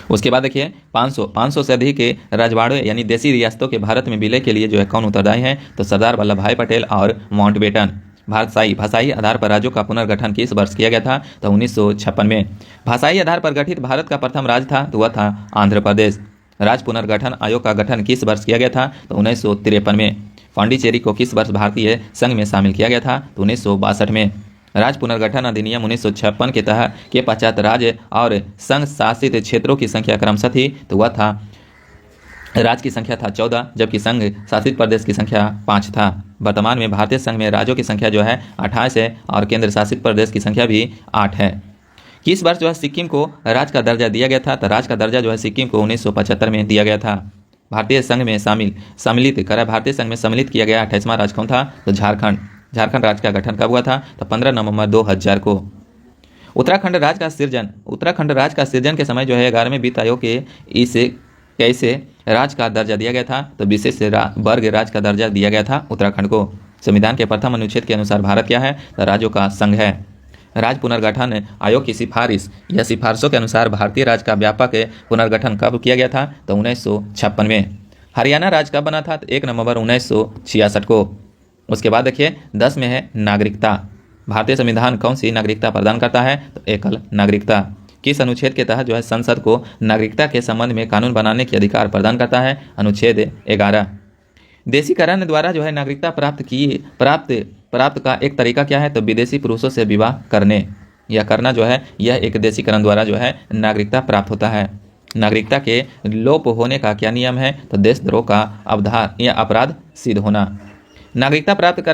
उसके बाद देखिए 500 से अधिक के रजवाड़े यानी देसी रियासतों के भारत में विलय के लिए जो है कौन उत्तरदायी है, तो सरदार वल्लभ भाई पटेल और माउंटबेटन। भाषाई आधार पर राज्यों का पुनर्गठन किस वर्ष किया गया था, तो 1956 में। भाषाई आधार पर गठित भारत का प्रथम राज्य था, तो वह था आंध्र प्रदेश। राज्य पुनर्गठन आयोग का गठन किस वर्ष किया गया था, तो 1953 में। पांडिचेरी को किस वर्ष भारतीय संघ में शामिल किया गया था, तो 1962 में। राज्य पुनर्गठन अधिनियम 1956 के तहत के पश्चात राज्य और संघ शासित क्षेत्रों की संख्या क्रमशः थी, तो वह था राज्य की संख्या था 14, जबकि संघ शासित प्रदेश की संख्या 5 था। वर्तमान में भारतीय संघ में राज्यों की संख्या जो है 28 है और केंद्र शासित प्रदेश की संख्या भी 8 है। किस वर्ष जो है सिक्किम को राज्य का दर्जा दिया गया था, तो राज्य का दर्जा जो है सिक्किम को 1975 में दिया गया था। भारतीय संघ में भारतीय संघ में सम्मिलित किया गया 28वां राज्य कौन था, तो झारखंड राज्य का गठन कब हुआ था, तो 15 नवंबर 2000 को। उत्तराखंड राज्य का सृजन के समय जो है 11वें वित्त आयोग के इसे कैसे राज्य का दर्जा दिया गया था, तो विशेष वर्ग राज्य का दर्जा दिया गया था उत्तराखंड को। संविधान के प्रथम अनुच्छेद के अनुसार भारत क्या है, तो राज्यों का संघ है। राज्य पुनर्गठन आयोग की सिफारिशों के अनुसार भारतीय राज्य का व्यापक पुनर्गठन कब किया गया था, तो 1956 में। हरियाणा राज्य कब बना था, तो 1 नवंबर 1966 को। उसके बाद देखिए 10 में है नागरिकता। भारतीय संविधान कौन सी नागरिकता प्रदान करता है, तो एकल नागरिकता। किस अनुच्छेद के तहत जो है संसद को नागरिकता के संबंध में कानून बनाने के अधिकार प्रदान करता है, अनुच्छेद 11। देशीकरण द्वारा जो है नागरिकता प्राप्त का एक तरीका क्या है, तो विदेशी पुरुषों से विवाह करना जो है यह एक देशीकरण द्वारा जो है नागरिकता प्राप्त होता है। नागरिकता के लोप होने का क्या नियम है, तो देशद्रोह का अपराध सिद्ध होना। नागरिकता प्राप्त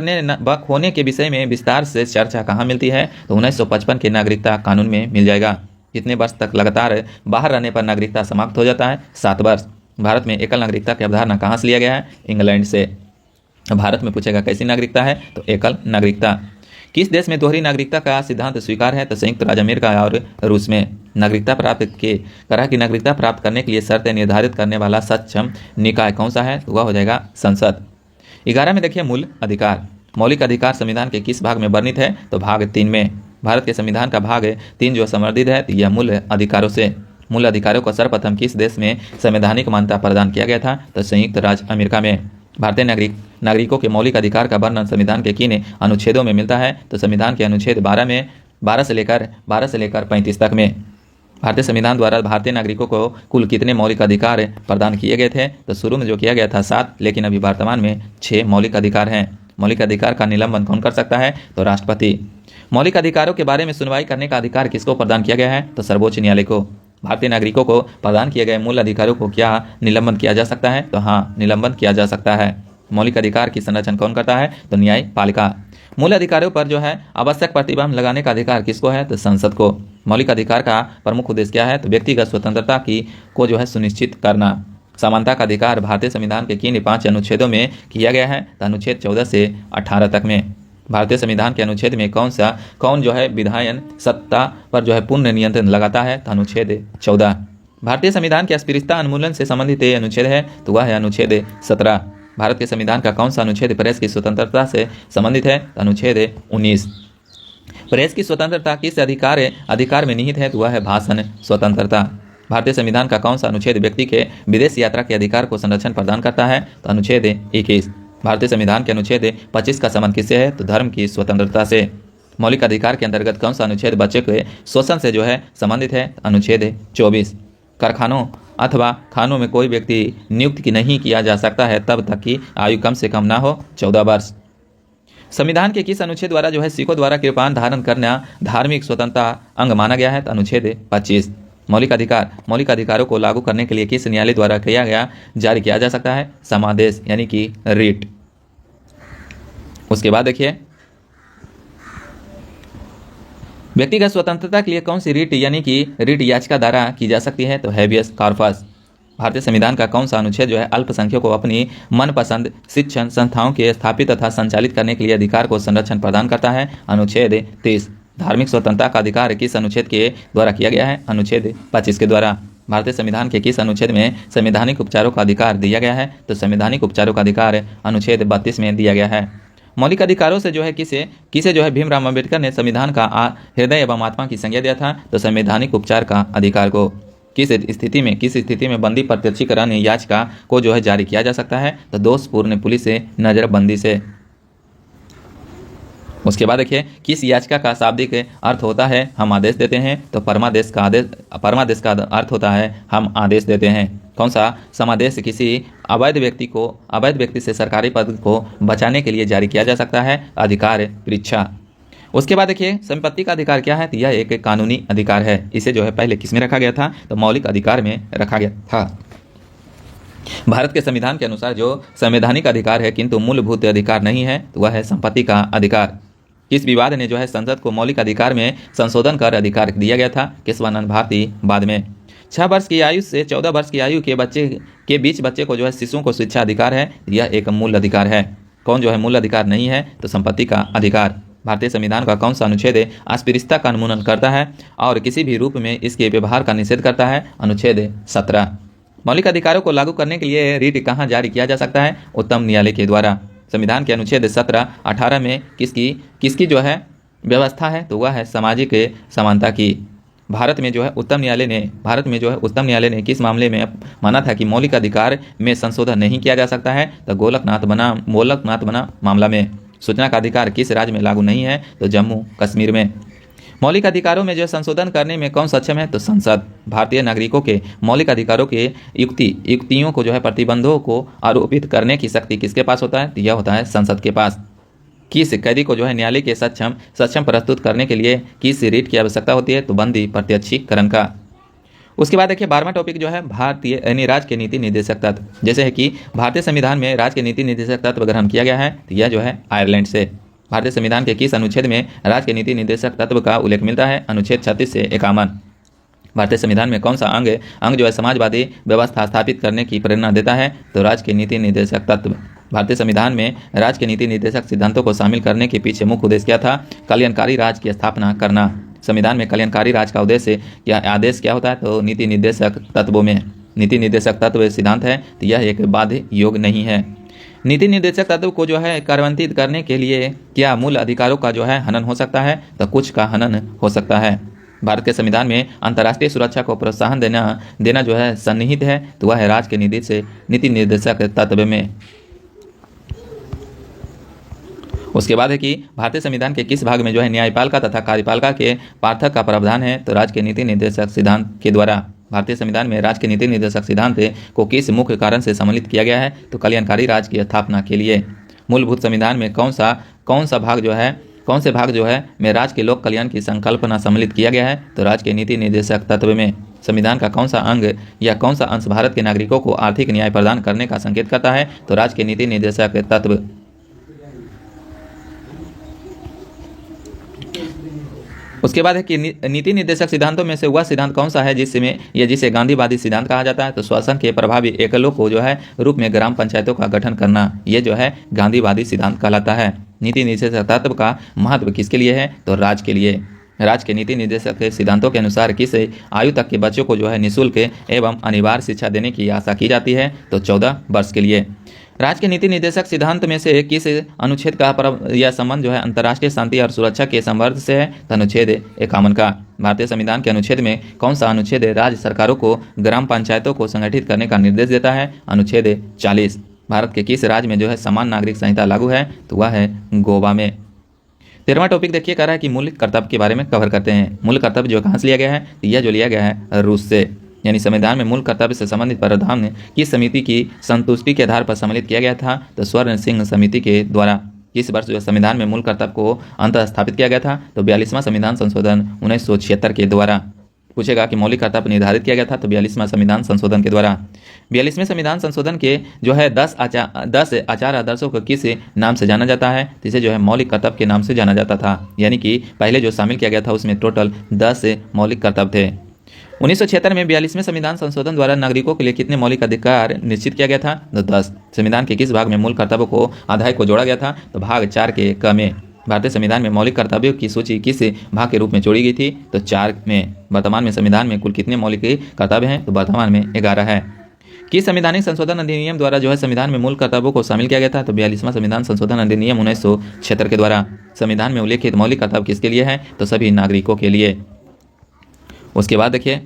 होने के विषय में विस्तार से चर्चा कहाँ मिलती है, तो 1955 के नागरिकता कानून में मिल जाएगा। कितने वर्ष तक लगातार बाहर रहने पर नागरिकता समाप्त हो जाता है, 7 वर्ष। भारत में एकल नागरिकता की अवधारणा कहाँ से लिया गया है, इंग्लैंड से। भारत में पूछेगा कैसी नागरिकता है, तो एकल नागरिकता। किस देश में दोहरी नागरिकता का सिद्धांत स्वीकार है, तो संयुक्त राज्य अमेरिका और रूस में। नागरिकता प्राप्त करने के लिए शर्तें निर्धारित करने वाला सक्षम निकाय कौन सा है, तो वह हो जाएगा संसद। 11 में देखिए मूल अधिकार। मौलिक अधिकार संविधान के किस भाग में वर्णित है, तो भाग 3 में। भारत के संविधान का भाग 3 जो संवर्धित है, तो यह मूल अधिकारों को सर्वप्रथम किस देश में संवैधानिक मान्यता प्रदान किया गया था, तो संयुक्त राज्य अमेरिका में। भारतीय नागरिकों के मौलिक अधिकार का वर्णन संविधान के किन अनुच्छेदों में मिलता है, तो संविधान के अनुच्छेद 12 से लेकर 35 तक में। भारतीय संविधान द्वारा भारतीय नागरिकों को कुल कितने मौलिक अधिकार प्रदान किए गए थे, तो शुरू में जो किया गया था 7, लेकिन अभी वर्तमान में 6 मौलिक अधिकार हैं। मौलिक अधिकार का निलंबन कौन कर सकता है, तो राष्ट्रपति। मौलिक अधिकारों के बारे में सुनवाई करने का अधिकार किसको प्रदान किया गया है, तो सर्वोच्च न्यायालय को। भारतीय नागरिकों को प्रदान किए गए मूल अधिकारों को क्या निलंबन किया जा सकता है, तो हाँ, निलंबन किया जा सकता है। मौलिक अधिकार की संरक्षण कौन करता है, तो न्यायपालिका। मूल अधिकारों पर जो है आवश्यक प्रतिबंध लगाने का अधिकार किसको है, तो संसद को। मौलिक अधिकार का प्रमुख उद्देश्य क्या है, तो व्यक्तिगत स्वतंत्रता को जो है सुनिश्चित करना। समानता का अधिकार भारतीय संविधान के किन 5 अनुच्छेदों में किया गया है, तो अनुच्छेद 14 से 18 तक में। भारतीय संविधान के अनुच्छेद में कौन जो है विधायन सत्ता पर जो है पूर्ण नियंत्रण लगाता है, तो अनुच्छेद 14। भारतीय संविधान के अस्पृश्यता उन्मूलन से संबंधित अनुच्छेद है, तो वह है अनुच्छेद 17। भारत के संविधान का कौन सा अनुच्छेद प्रेस की स्वतंत्रता से संबंधित है, तो अनुच्छेद 19। प्रेस की स्वतंत्रता किस अधिकार में निहित है, तो वह है भाषण स्वतंत्रता। भारतीय संविधान का कौन सा अनुच्छेद व्यक्ति के विदेश यात्रा के अधिकार को संरक्षण प्रदान करता है? तो अनुच्छेद 21। भारतीय संविधान के अनुच्छेद 25 का संबंध किससे है? तो धर्म की स्वतंत्रता से। मौलिक अधिकार के अंतर्गत कौन सा अनुच्छेद बच्चे के शोषण से जो है संबंधित है? अनुच्छेद 24। कारखानों अथवा खानों में कोई व्यक्ति नियुक्त नहीं किया जा सकता है तब तक कि आयु कम से कम ना हो 14 वर्ष। संविधान के किस अनुच्छेद द्वारा जो है सिखों द्वारा कृपाण धारण करना धार्मिक स्वतंत्रता अंग माना गया है? तो अनुच्छेद 25। मौलिक अधिकारों को लागू करने के लिए किस न्यायालय द्वारा जारी किया जा सकता है? समादेश यानी कि रिट। उसके बाद देखिए व्यक्तिगत स्वतंत्रता के लिए कौन सी रिट यानी कि रिट याचिका दायर की जा सकती है? तो हैबियस कॉर्पस। भारतीय संविधान का कौन सा अनुच्छेद जो है अल्पसंख्यकों को अपनी मनपसंद शिक्षण संस्थाओं के स्थापित तथा संचालित करने के लिए अधिकार को संरक्षण प्रदान करता है? अनुच्छेद 30। धार्मिक स्वतंत्रता का अधिकार किस अनुच्छेद के द्वारा किया गया है? अनुच्छेद 25 के द्वारा। भारतीय संविधान के किस अनुच्छेद में संवैधानिक उपचारों का अधिकार दिया गया है? तो संवैधानिक उपचारों का अधिकार अनुच्छेद 32 में दिया गया है। मौलिक अधिकारों से जो है किसे जो है भीमराव अम्बेडकर ने संविधान का हृदय एवं आत्मा की संज्ञा दिया था? तो संवैधानिक उपचार का अधिकार को किस स्थिति में बंदी प्रत्यक्षीकरण याचिका को जो है जारी किया जा सकता है? तो दोषपूर्ण पुलिस से नजरबंदी से। उसके बाद देखिए किस याचिका का शाब्दिक अर्थ होता है हम आदेश देते हैं? तो परमादेश का अर्थ होता है हम आदेश देते हैं। कौन सा समादेश किसी अवैध व्यक्ति से सरकारी पद को बचाने के लिए जारी किया जा सकता है? अधिकार परीक्षा। उसके बाद देखिए संपत्ति का अधिकार क्या है? तो यह एक कानूनी अधिकार है। इसे जो है पहले किस में रखा गया था? तो मौलिक अधिकार में रखा गया था। भारत के संविधान के अनुसार जो संवैधानिक अधिकार है किंतु मूलभूत अधिकार नहीं है तो वह है संपत्ति का अधिकार। किस विवाद ने जो है संसद को मौलिक अधिकार में संशोधन कर अधिकार दिया गया था? केशवानंद भारती बाद में। 6 वर्ष की आयु से 14 वर्ष की आयु के बीच बच्चे को जो है शिशुओं को शिक्षा अधिकार है, यह एक मूल अधिकार है। कौन जो है मूल अधिकार नहीं है? तो संपत्ति का अधिकार। भारतीय संविधान का कौन सा अनुच्छेद अस्पृश्यता का उन्मूलन करता है और किसी भी रूप में इसके व्यवहार का निषेध करता है? अनुच्छेद 17। मौलिक अधिकारों को लागू करने के लिए रिट कहाँ जारी किया जा सकता है? उच्चतम न्यायालय के द्वारा। संविधान के अनुच्छेद 17-18 में किसकी जो है व्यवस्था है? तो वह है सामाजिक समानता की। भारत में जो है उच्चतम न्यायालय ने किस मामले में माना था कि मौलिक अधिकार में संशोधन नहीं किया जा सकता है? तो गोलकनाथ बना मामला में। सूचना का अधिकार किस राज्य में लागू नहीं है? तो जम्मू कश्मीर में। मौलिक अधिकारों में जो संशोधन करने में कौन सक्षम है? तो संसद। भारतीय नागरिकों के मौलिक अधिकारों के युक्तियों को जो है प्रतिबंधों को आरोपित करने की शक्ति किसके पास होता है? तो यह होता है संसद के पास। किस कैदी को जो है न्यायालय के सक्षम प्रस्तुत करने के लिए किस रिट की आवश्यकता होती है? तो बंदी प्रत्यक्षीकरण का। उसके बाद देखिए 12वां टॉपिक जो है भारतीय यानी राज्य के नीति निर्देशक तत्व। जैसे है कि भारतीय संविधान में राज्य के नीति निर्देशक तत्व ग्रहण किया गया है, तो यह जो है आयरलैंड से। भारतीय संविधान के किस अनुच्छेद में राज्य के नीति निर्देशक तत्व का उल्लेख मिलता है? अनुच्छेद 36 से 51। भारतीय संविधान में कौन सा अंग जो है समाजवादी व्यवस्था स्थापित करने की प्रेरणा देता है? तो राज्य के नीति निर्देशक तत्व। भारतीय संविधान में राज्य के नीति निर्देशक सिद्धांतों को शामिल करने के पीछे मुख्य उद्देश्य क्या था? कल्याणकारी राज्य की स्थापना करना। संविधान में कल्याणकारी राज्य का उद्देश्य आदेश क्या होता है? तो नीति निर्देशक तत्वों में नीति निर्देशक तत्व सिद्धांत है, तो यह एक बाध्य योग नहीं है। नीति निर्देशक तत्व को जो है कार्यान्वित करने के लिए क्या मूल अधिकारों का जो है हनन हो सकता है? तो कुछ का हनन हो सकता है। भारत के संविधान में अंतर्राष्ट्रीय सुरक्षा को प्रोत्साहन देना जो है सन्निहित है, तो वह है राज्य के नीति निर्देशक तत्व में। उसके बाद है कि भारतीय संविधान के किस भाग में जो है न्यायपालिका तथा कार्यपालिका के पार्थक का प्रावधान है? तो राज्य के नीति निर्देशक सिद्धांत के द्वारा। भारतीय संविधान में राज्य के नीति निर्देशक सिद्धांत को किस मुख्य कारण से सम्मिलित किया गया है? तो कल्याणकारी राज्य की स्थापना के लिए। मूलभूत संविधान में कौन से भाग जो है में राज्य के लोक कल्याण की संकल्पना सम्मिलित किया गया है? तो राज्य के नीति निर्देशक तत्व में। संविधान का कौन सा अंग या कौन सा अंश भारत के नागरिकों को आर्थिक न्याय प्रदान करने का संकेत करता है? तो राज्य के नीति निर्देशक तत्व। उसके बाद है कि नीति निर्देशक सिद्धांतों में से वह सिद्धांत कौन सा है जिसे गांधीवादी सिद्धांत कहा जाता है? तो शासन के प्रभावी एकलों को जो है रूप में ग्राम पंचायतों का गठन करना, ये जो है गांधीवादी सिद्धांत कहलाता है। नीति निर्देशक तत्व का महत्व किसके लिए है? तो राज्य के लिए। राज्य के नीति निर्देशक सिद्धांतों के अनुसार किस आयु तक के बच्चों को जो है निःशुल्क एवं अनिवार्य शिक्षा देने की आशा की जाती है? तो 14 वर्ष के लिए। राज्य के नीति निर्देशक सिद्धांत में से किस अनुच्छेद का यह संबंध जो है अंतर्राष्ट्रीय शांति और सुरक्षा के संवर्ध से है? तो अनुच्छेद 51 का। भारतीय संविधान के अनुच्छेद में कौन सा अनुच्छेद राज्य सरकारों को ग्राम पंचायतों को संगठित करने का निर्देश देता है? अनुच्छेद 40। भारत के किस राज्य में जो है समान नागरिक संहिता लागू है? तो वह है गोवा में। 13वां टॉपिक देखिए, कह रहा है कि मूल कर्तव्य के बारे में कवर करते हैं। मूल कर्तव्य जो कहाँ से लिया गया है? यह जो लिया गया है रूस से। यानी संविधान में मूल कर्तव्य से संबंधित प्रावधान किस समिति की संतुष्टि के आधार पर सम्मिलित किया गया था? तो स्वर्ण सिंह समिति के द्वारा। किस वर्ष जो संविधान में मूल कर्तव्य को अंततः स्थापित किया गया था? तो 42वां संविधान संशोधन 1976 के द्वारा। पूछेगा कि मौलिक कर्तव्य निर्धारित किया गया था? तो 42वां संविधान संशोधन के द्वारा। 42वें संविधान संशोधन के जो है 10 आचार आदर्शों को किस नाम से जाना जाता है? तो इसे जो है मौलिक कर्तव्य के नाम से जाना जाता था। यानी कि पहले जो शामिल किया गया था उसमें टोटल 10 मौलिक कर्तव्य थे। 1976 में 42वें संविधान संशोधन द्वारा नागरिकों के लिए कितने मौलिक अधिकार निश्चित किया गया था? तो 10। संविधान के किस भाग में मूल कर्तव्यों को अध्याय को जोड़ा गया था? तो भाग 4 के क में। भारतीय संविधान में मौलिक कर्तव्यों की सूची किस भाग के रूप में जोड़ी गई थी? तो 4 में। वर्तमान में संविधान में कुल कितने मौलिक कर्तव्य हैं? तो वर्तमान में 11 है। किस संवैधानिक संशोधन अधिनियम द्वारा जो है संविधान में मूल कर्तव्यों को शामिल किया गया था? तो 42वां संविधान संशोधन अधिनियम 1976 के द्वारा। संविधान में उल्लेखित मौलिक कर्तव्य किसके लिए है? तो सभी नागरिकों के लिए। उसके बाद देखिए,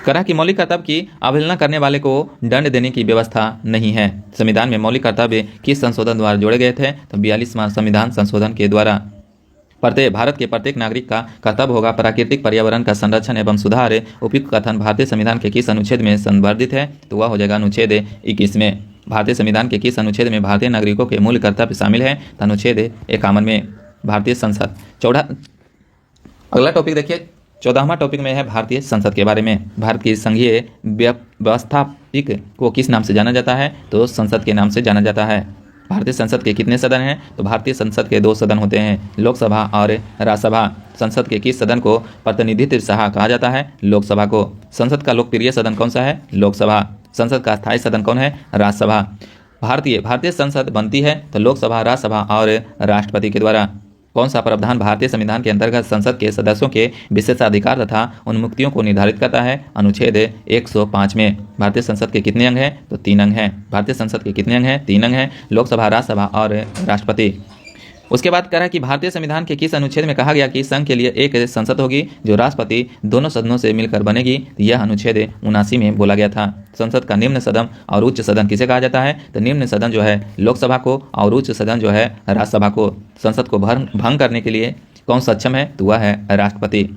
करा कि मौलिक कर्तव्य की अवहेलना करने वाले को दंड देने की व्यवस्था नहीं है। संविधान में मौलिक कर्तव्य किस संशोधन द्वारा जोड़े गए थे? तो 42वां संविधान संशोधन के द्वारा। भारत के प्रत्येक नागरिक का कर्तव्य होगा प्राकृतिक पर्यावरण का संरक्षण एवं सुधार। उपयुक्त कथन भारतीय संविधान के किस अनुच्छेद में संवर्धित है? तो वह हो जाएगा अनुच्छेद 21 में। भारतीय संविधान के किस अनुच्छेद में भारतीय नागरिकों के मूल कर्तव्य शामिल है? तो अनुच्छेद 51 में। भारतीय संसद 14। अगला टॉपिक देखिए, 14वां टॉपिक में है भारतीय संसद के बारे में। भारत की संघीय व्यवस्थापिक को किस नाम से जाना जाता है? तो संसद के नाम से जाना जाता है। भारतीय संसद के कितने सदन हैं? तो भारतीय संसद के 2 सदन होते हैं, लोकसभा और राज्यसभा। संसद के किस सदन को प्रतिनिधित्व सभा कहा जाता है? लोकसभा को। संसद का लोकप्रिय सदन कौन सा है? लोकसभा। संसद का स्थायी सदन कौन है? राज्यसभा। भारतीय संसद बनती है तो लोकसभा, राज्यसभा और राष्ट्रपति के द्वारा। कौन सा प्रावधान भारतीय संविधान के अंतर्गत संसद के सदस्यों के विशेषाधिकार तथा उन्मुक्तियों को निर्धारित करता है? अनुच्छेद 105 में। भारतीय संसद के कितने अंग हैं? तो 3 अंग हैं। भारतीय संसद के कितने अंग हैं? 3 अंग हैं, लोकसभा, राज्यसभा और राष्ट्रपति। उसके बाद कहा कि भारतीय संविधान के किस अनुच्छेद में कहा गया कि संघ के लिए एक संसद होगी जो राष्ट्रपति दोनों सदनों से मिलकर बनेगी? यह अनुच्छेद 79 में बोला गया था। संसद का निम्न सदन और उच्च सदन किसे कहा जाता है? तो निम्न सदन जो है लोकसभा को और उच्च सदन जो है राज्यसभा को। संसद को भंग करने के लिए कौन सक्षम है? तो वह है राष्ट्रपति।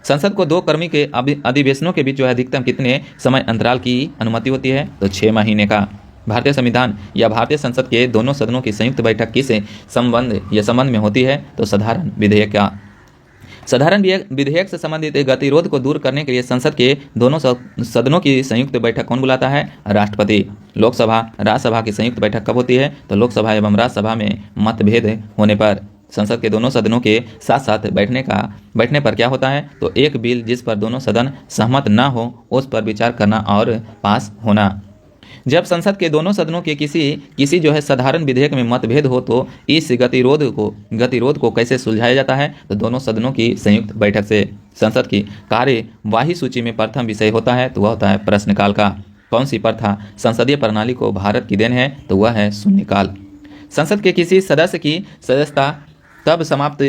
संसद को 2 कर्मी के अधिवेशनों के बीच जो है अधिकतम कितने समय अंतराल की अनुमति होती है? तो 6 महीने का। भारतीय संविधान या भारतीय संसद के दोनों सदनों की संयुक्त बैठक किस संबंध में होती है? तो साधारण विधेयक का। साधारण विधेयक से संबंधित गतिरोध को दूर करने के लिए संसद के दोनों सदनों की संयुक्त बैठक कौन बुलाता है? राष्ट्रपति। लोकसभा राज्यसभा की संयुक्त बैठक कब होती है? तो लोकसभा एवं राज्यसभा में मतभेद होने पर। संसद के दोनों सदनों के साथ साथ बैठने पर क्या होता है? तो एक बिल जिस पर दोनों सदन सहमत न हो उस पर विचार करना और पास होना। जब संसद के दोनों सदनों के किसी जो है साधारण विधेयक में मतभेद हो तो इस गतिरोध को कैसे सुलझाया जाता है? तो दोनों सदनों की संयुक्त बैठक से। संसद की कार्यवाही सूची में प्रथम विषय होता है तो वह होता है प्रश्नकाल का। कौन सी प्रथा संसदीय प्रणाली को भारत की देन है? तो वह है शून्यकाल। संसद के किसी सदस्य की सदस्यता तब समाप्त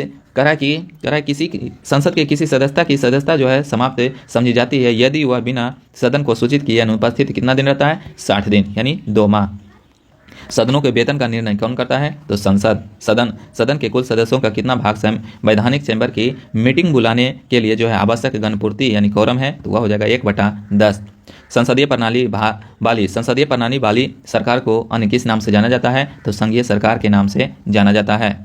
संसद के किसी सदस्यता की सदस्यता जो है समाप्त समझी जाती है यदि वह बिना सदन को सूचित किए अनुपस्थित कितना दिन रहता है? 60 दिन, यानी 2 माह। सदनों के वेतन का निर्णय कौन करता है? तो सदन के कुल सदस्यों का कितना भाग वैधानिक चैम्बर की मीटिंग बुलाने के लिए जो है आवश्यक गणपूर्ति यानी कोरम है? तो वह हो जाएगा 1/10। संसदीय प्रणाली वाली सरकार को अन्य किस नाम से जाना जाता है? तो संघीय सरकार के नाम से जाना जाता है।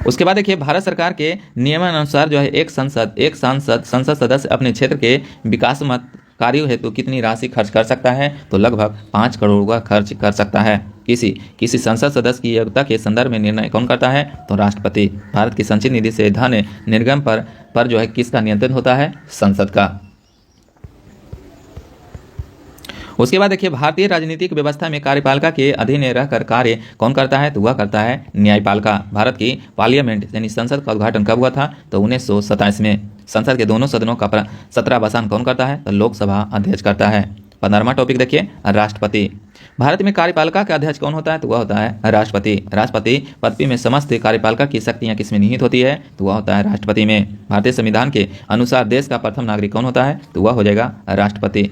उसके बाद देखिए, भारत सरकार के नियमानुसार जो है एक संसद सदस्य अपने क्षेत्र के विकासात्मक कार्यों हेतु कितनी राशि खर्च कर सकता है? तो लगभग 5 करोड़ का खर्च कर सकता है। किसी संसद सदस्य की योग्यता के संदर्भ में निर्णय कौन करता है? तो राष्ट्रपति। भारत की संचित निधि से धन निर्गम पर जो है किसका नियंत्रण होता है? संसद का। उसके बाद देखिए, भारतीय राजनीतिक व्यवस्था में कार्यपालिका के अधीन रहकर कार्य कौन करता है? तो वह करता है न्यायपालिका। भारत की पार्लियामेंट यानी संसद का उद्घाटन कब हुआ था? तो 1927 में। संसद के दोनों सदनों का 17वां कौन करता है? तो लोकसभा अध्यक्ष करता है। 15वां टॉपिक देखिए राष्ट्रपति। भारत में कार्यपालिका का अध्यक्ष कौन होता है? तो वह होता है राष्ट्रपति। राष्ट्रपति पदवी में समस्त कार्यपालिका की शक्तियां किसमें निहित होती है? तो वह होता है राष्ट्रपति में। भारतीय संविधान के अनुसार देश का प्रथम नागरिक कौन होता है? तो वह हो जाएगा राष्ट्रपति।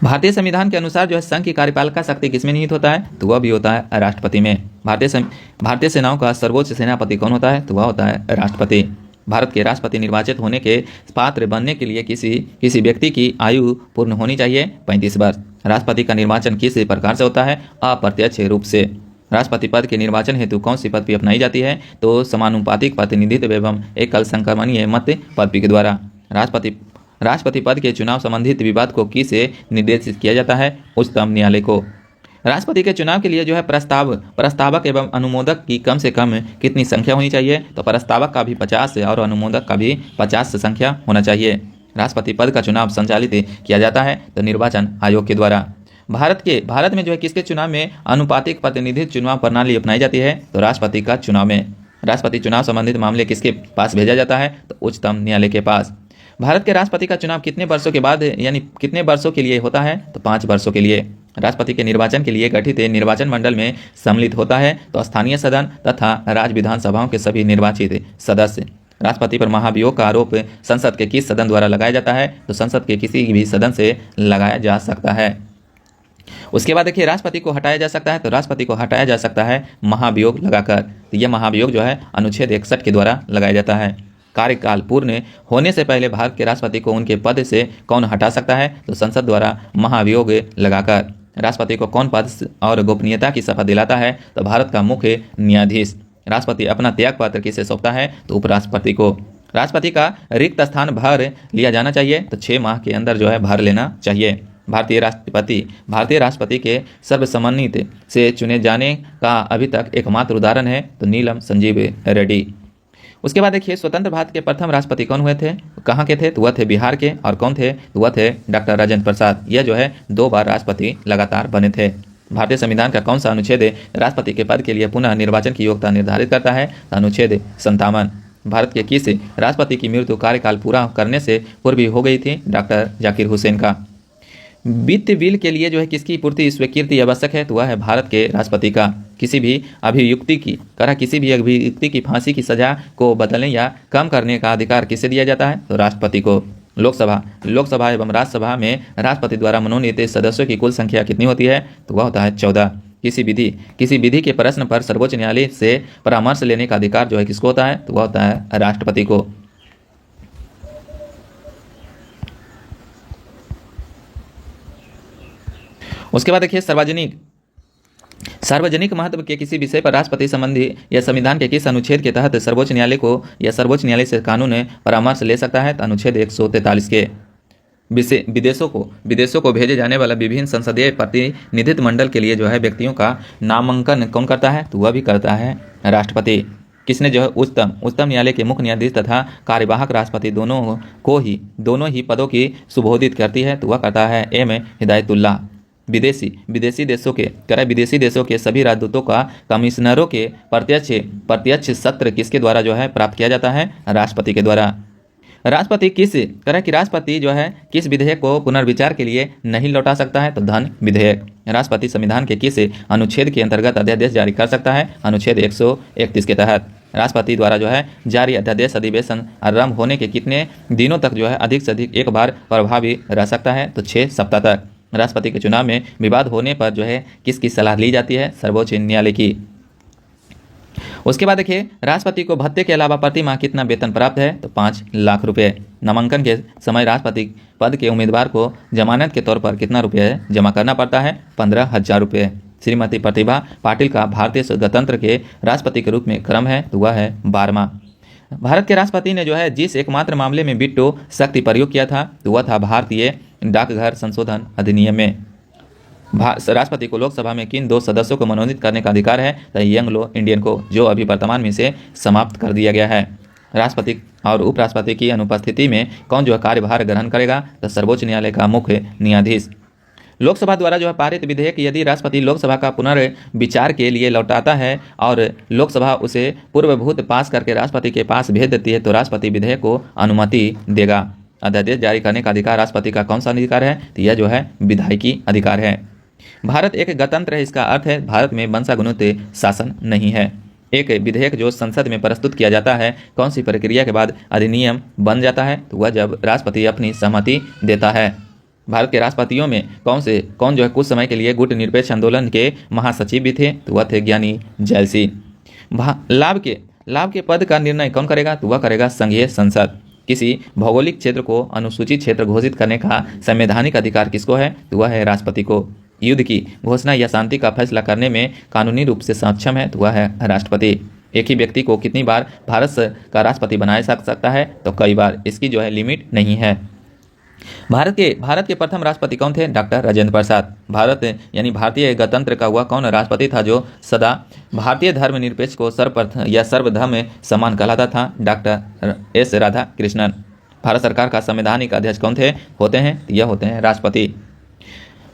भारतीय संविधान के अनुसार जो है संघ की कार्यपालिका शक्ति किसमें निहित होता है? तो वह भी होता है राष्ट्रपति में। भारतीय सेनाओं का सर्वोच्च सेनापति कौन होता है? तो वह होता है राष्ट्रपति। भारत के राष्ट्रपति निर्वाचित होने के पात्र बनने के लिए किसी व्यक्ति की आयु पूर्ण होनी चाहिए 35 वर्ष। राष्ट्रपति का निर्वाचन किस प्रकार से होता है? अप्रत्यक्ष रूप से। राष्ट्रपति पद के निर्वाचन हेतु कौन सी पद्धति अपनाई जाती है? तो समानुपातिक प्रतिनिधित्व एवं एकल संक्रमणीय मत पद्धति के द्वारा। राष्ट्रपति पद के चुनाव संबंधित विवाद को किसे निर्देशित किया जाता है? उच्चतम न्यायालय को। राष्ट्रपति के चुनाव के लिए जो है प्रस्तावक एवं अनुमोदक की कम से कम कितनी संख्या होनी चाहिए? तो प्रस्तावक का भी 50 और अनुमोदक का भी 50 संख्या होना चाहिए। राष्ट्रपति पद का चुनाव संचालित किया जाता है तो निर्वाचन आयोग के द्वारा। भारत में जो है किसके चुनाव में अनुपातिक प्रतिनिधित्व चुनाव प्रणाली अपनाई जाती है? तो राष्ट्रपति का चुनाव में। राष्ट्रपति चुनाव संबंधित मामले किसके पास भेजा जाता है? तो उच्चतम न्यायालय के पास। भारत के राष्ट्रपति का चुनाव कितने वर्षों के बाद यानी कितने वर्षों के लिए होता है? तो 5 वर्षों के लिए। राष्ट्रपति के निर्वाचन के लिए गठित निर्वाचन मंडल में सम्मिलित होता है तो स्थानीय सदन तथा राज्य विधानसभाओं के सभी निर्वाचित सदस्य। राष्ट्रपति पर महाभियोग का आरोप संसद के किस सदन द्वारा लगाया जाता है? तो संसद के किसी भी सदन से लगाया जा सकता है। उसके बाद देखिए राष्ट्रपति को हटाया जा सकता है तो राष्ट्रपति को हटाया जा सकता है महाभियोग लगाकर। तो यह महाभियोग जो है अनुच्छेद 61 के द्वारा लगाया जाता है। कार्यकाल पूर्ण होने से पहले भारत के राष्ट्रपति को उनके पद से कौन हटा सकता है? तो संसद द्वारा महाभियोग लगाकर। राष्ट्रपति को कौन पद और गोपनीयता की शपथ दिलाता है? तो भारत का मुख्य न्यायाधीश। राष्ट्रपति अपना त्याग पत्र किसे सौंपता है? तो उपराष्ट्रपति को। राष्ट्रपति का रिक्त स्थान भर लिया जाना चाहिए तो 6 माह के अंदर जो है भर लेना चाहिए। भारतीय राष्ट्रपति के सर्वसम्मति से चुने जाने का अभी तक एकमात्र उदाहरण है तो नीलम संजीव रेड्डी। उसके बाद देखिए स्वतंत्र भारत के प्रथम राष्ट्रपति कौन हुए थे? कहाँ के थे? तो वह थे बिहार के। और कौन थे? तो वह थे डॉक्टर राजेंद्र प्रसाद। यह जो है 2 बार राष्ट्रपति लगातार बने थे। भारतीय संविधान का कौन सा अनुच्छेद राष्ट्रपति के पद के लिए पुनः निर्वाचन की योग्यता निर्धारित करता है? अनुच्छेद 57। भारत के किस राष्ट्रपति की मृत्यु कार्यकाल पूरा करने से पूर्व हो गई थी? डॉक्टर जाकिर हुसैन का। वित्त बिल के लिए जो है किसकी पूर्ति स्वीकृति आवश्यक है? तो वह है भारत के राष्ट्रपति का। किसी भी अभियुक्ति की फांसी की सजा को बदलने या कम करने का अधिकार किसे दिया जाता है? तो राष्ट्रपति को। लोकसभा एवं राज्यसभा में राष्ट्रपति द्वारा मनोनीत सदस्यों की कुल संख्या कितनी होती है? तो वह होता है 14। किसी विधि के प्रश्न पर सर्वोच्च न्यायालय से परामर्श लेने का अधिकार जो है किसको होता है? तो वह होता है राष्ट्रपति को। उसके बाद देखिए सार्वजनिक महत्व के किसी विषय पर राष्ट्रपति संबंधी या संविधान के किस अनुच्छेद के तहत सर्वोच्च न्यायालय को या सर्वोच्च न्यायालय से कानून परामर्श ले सकता है? तो अनुच्छेद 143 के। विदेशों को भेजे जाने वाला विभिन्न संसदीय प्रतिनिधित्व मंडल के लिए जो है व्यक्तियों का नामांकन कौन करता है? तो वह भी करता है राष्ट्रपति। किसने जो है उच्चतम न्यायालय के मुख्य न्यायाधीश तथा कार्यवाहक राष्ट्रपति दोनों ही पदों की सुबोधित करती है? तो वह करता है एम हिदायतुल्लाह। विदेशी देशों के सभी राजदूतों का कमिश्नरों के प्रत्यक्ष सत्र किसके द्वारा जो है प्राप्त किया जाता है? राष्ट्रपति के द्वारा। राष्ट्रपति जो है किस विधेयक को पुनर्विचार के लिए नहीं लौटा सकता है? तो धन विधेयक। राष्ट्रपति संविधान के किस अनुच्छेद के अंतर्गत अध्यादेश जारी कर सकता है? अनुच्छेद 131 के तहत। राष्ट्रपति द्वारा जो है जारी अध्यादेश अधिवेशन आरंभ होने के कितने दिनों तक जो है अधिक से अधिक एक बार प्रभावी रह सकता है? तो 6 सप्ताह तक। राष्ट्रपति के चुनाव में विवाद होने पर जो है किसकी सलाह ली जाती है? सर्वोच्च न्यायालय की। उसके बाद देखिए राष्ट्रपति को भत्ते के अलावा प्रति माह कितना वेतन प्राप्त है? तो 5 लाख रुपए। नामांकन के समय राष्ट्रपति पद के उम्मीदवार को जमानत के तौर पर कितना रुपये जमा करना पड़ता है? 15,000 रुपये। श्रीमती प्रतिभा पाटिल का भारतीय गणतंत्र के राष्ट्रपति के रूप में क्रम है? तो वह है 12वां। भारत के राष्ट्रपति ने जो है जिस एकमात्र मामले में वीटो शक्ति प्रयोग किया था तो वह था भारतीय डाकघर संशोधन अधिनियम में। राष्ट्रपति को लोकसभा में किन 2 सदस्यों को मनोनीत करने का अधिकार है? तो एंग्लो इंडियन को, जो अभी वर्तमान में से समाप्त कर दिया गया है। राष्ट्रपति और उपराष्ट्रपति की अनुपस्थिति में कौन जो है कार्यभार ग्रहण करेगा? तो सर्वोच्च न्यायालय का मुख्य न्यायाधीश। लोकसभा द्वारा जो है पारित विधेयक यदि राष्ट्रपति लोकसभा का पुनर्विचार के लिए लौटाता है और लोकसभा उसे पूर्वभूत पास करके राष्ट्रपति के पास भेज देती है तो राष्ट्रपति विधेयक को अनुमति देगा। अध्यादेश जारी करने का अधिकार राष्ट्रपति का कौन सा अधिकार है? तो यह जो है विधायिकी अधिकार है। भारत एक गणतंत्र है, इसका अर्थ है भारत में वंशानुगत शासन नहीं है। एक विधेयक जो संसद में प्रस्तुत किया जाता है कौन सी प्रक्रिया के बाद अधिनियम बन जाता है? तो वह जब राष्ट्रपति अपनी सहमति देता है। भारत के राष्ट्रपतियों में कौन जो है कुछ समय के लिए गुट निरपेक्ष आंदोलन के महासचिव भी थे? तो वह थे ज्ञानी जैल सिंह। लाभ के पद का निर्णय कौन करेगा? तो वह करेगा संघीय संसद। किसी भौगोलिक क्षेत्र को अनुसूचित क्षेत्र घोषित करने का संवैधानिक अधिकार किसको है? तो वह है राष्ट्रपति को। युद्ध की घोषणा या शांति का फैसला करने में कानूनी रूप से सक्षम है? तो वह है राष्ट्रपति। एक ही व्यक्ति को कितनी बार भारत का राष्ट्रपति बनाया जा सकता है? तो कई बार, इसकी जो है लिमिट नहीं है। भारत के प्रथम राष्ट्रपति कौन थे? डॉक्टर राजेंद्र प्रसाद। भारत यानी भारतीय गणतंत्र का हुआ कौन राष्ट्रपति था जो सदा भारतीय धर्मनिरपेक्ष को सर्वप्रथम या सर्वधर्म समान कहलाता था? Doctor S Radhakrishnan. Bharat सरकार का संवैधानिक अध्यक्ष कौन होते हैं? यह होते हैं राष्ट्रपति।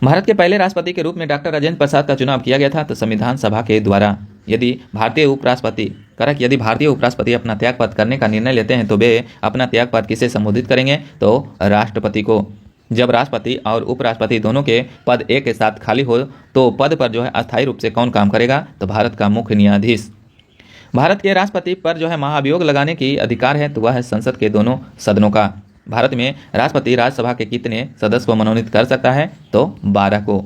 भारत के पहले राष्ट्रपति के रूप में डॉक्टर राजेंद्र प्रसाद का चुनाव किया गया था तो संविधान सभा के द्वारा। यदि भारतीय उपराष्ट्रपति अपना त्यागपत्र करने का निर्णय लेते हैं तो वे अपना त्यागपत्र किसे संबोधित करेंगे? तो राष्ट्रपति को। जब राष्ट्रपति और उपराष्ट्रपति दोनों के पद एक के साथ खाली हो तो पद पर जो है अस्थायी रूप से कौन काम करेगा? तो भारत का मुख्य न्यायाधीश। भारत के राष्ट्रपति पर जो है महाभियोग लगाने की अधिकार है तो वह है संसद के दोनों सदनों का। भारत में राष्ट्रपति राज्यसभा के कितने सदस्य को मनोनीत कर सकता है? तो 12 को।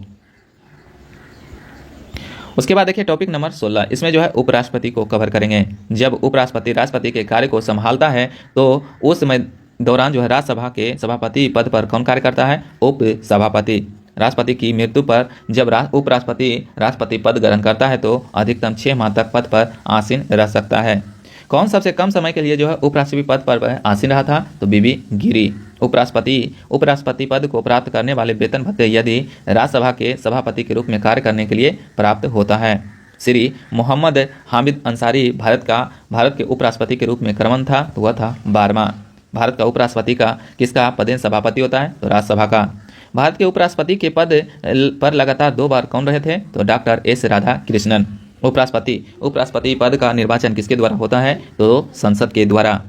उसके बाद देखिए टॉपिक नंबर 16, इसमें जो है उपराष्ट्रपति को कवर करेंगे। जब उपराष्ट्रपति राष्ट्रपति के कार्य को संभालता है तो उस समय दौरान जो है राज्यसभा के सभापति पद पर कौन कार्य करता है? उप सभापति। राष्ट्रपति की मृत्यु पर जब उपराष्ट्रपति राष्ट्रपति पद ग्रहण करता है तो अधिकतम 6 माह तक पद पर आसीन रह सकता है। कौन सबसे कम समय के लिए जो है उपराष्ट्रपति पद पर आसीन रहा था? तो बीबी गिरी। उपराष्ट्रपति पद को प्राप्त करने वाले वेतन भत्ते यदि राज्यसभा के सभापति के रूप में कार्य करने के लिए प्राप्त होता है। श्री मोहम्मद हामिद अंसारी भारत के उपराष्ट्रपति के रूप में क्रमण था तो वह था 12वां। भारत का उपराष्ट्रपति का किसका पदेन सभापति होता है? तो राज्यसभा का। भारत के उपराष्ट्रपति के पद पर लगातार 2 बार कौन रहे थे? तो डॉक्टर एस राधा कृष्णन। उपराष्ट्रपति पद का निर्वाचन किसके द्वारा होता है? तो संसद के द्वारा।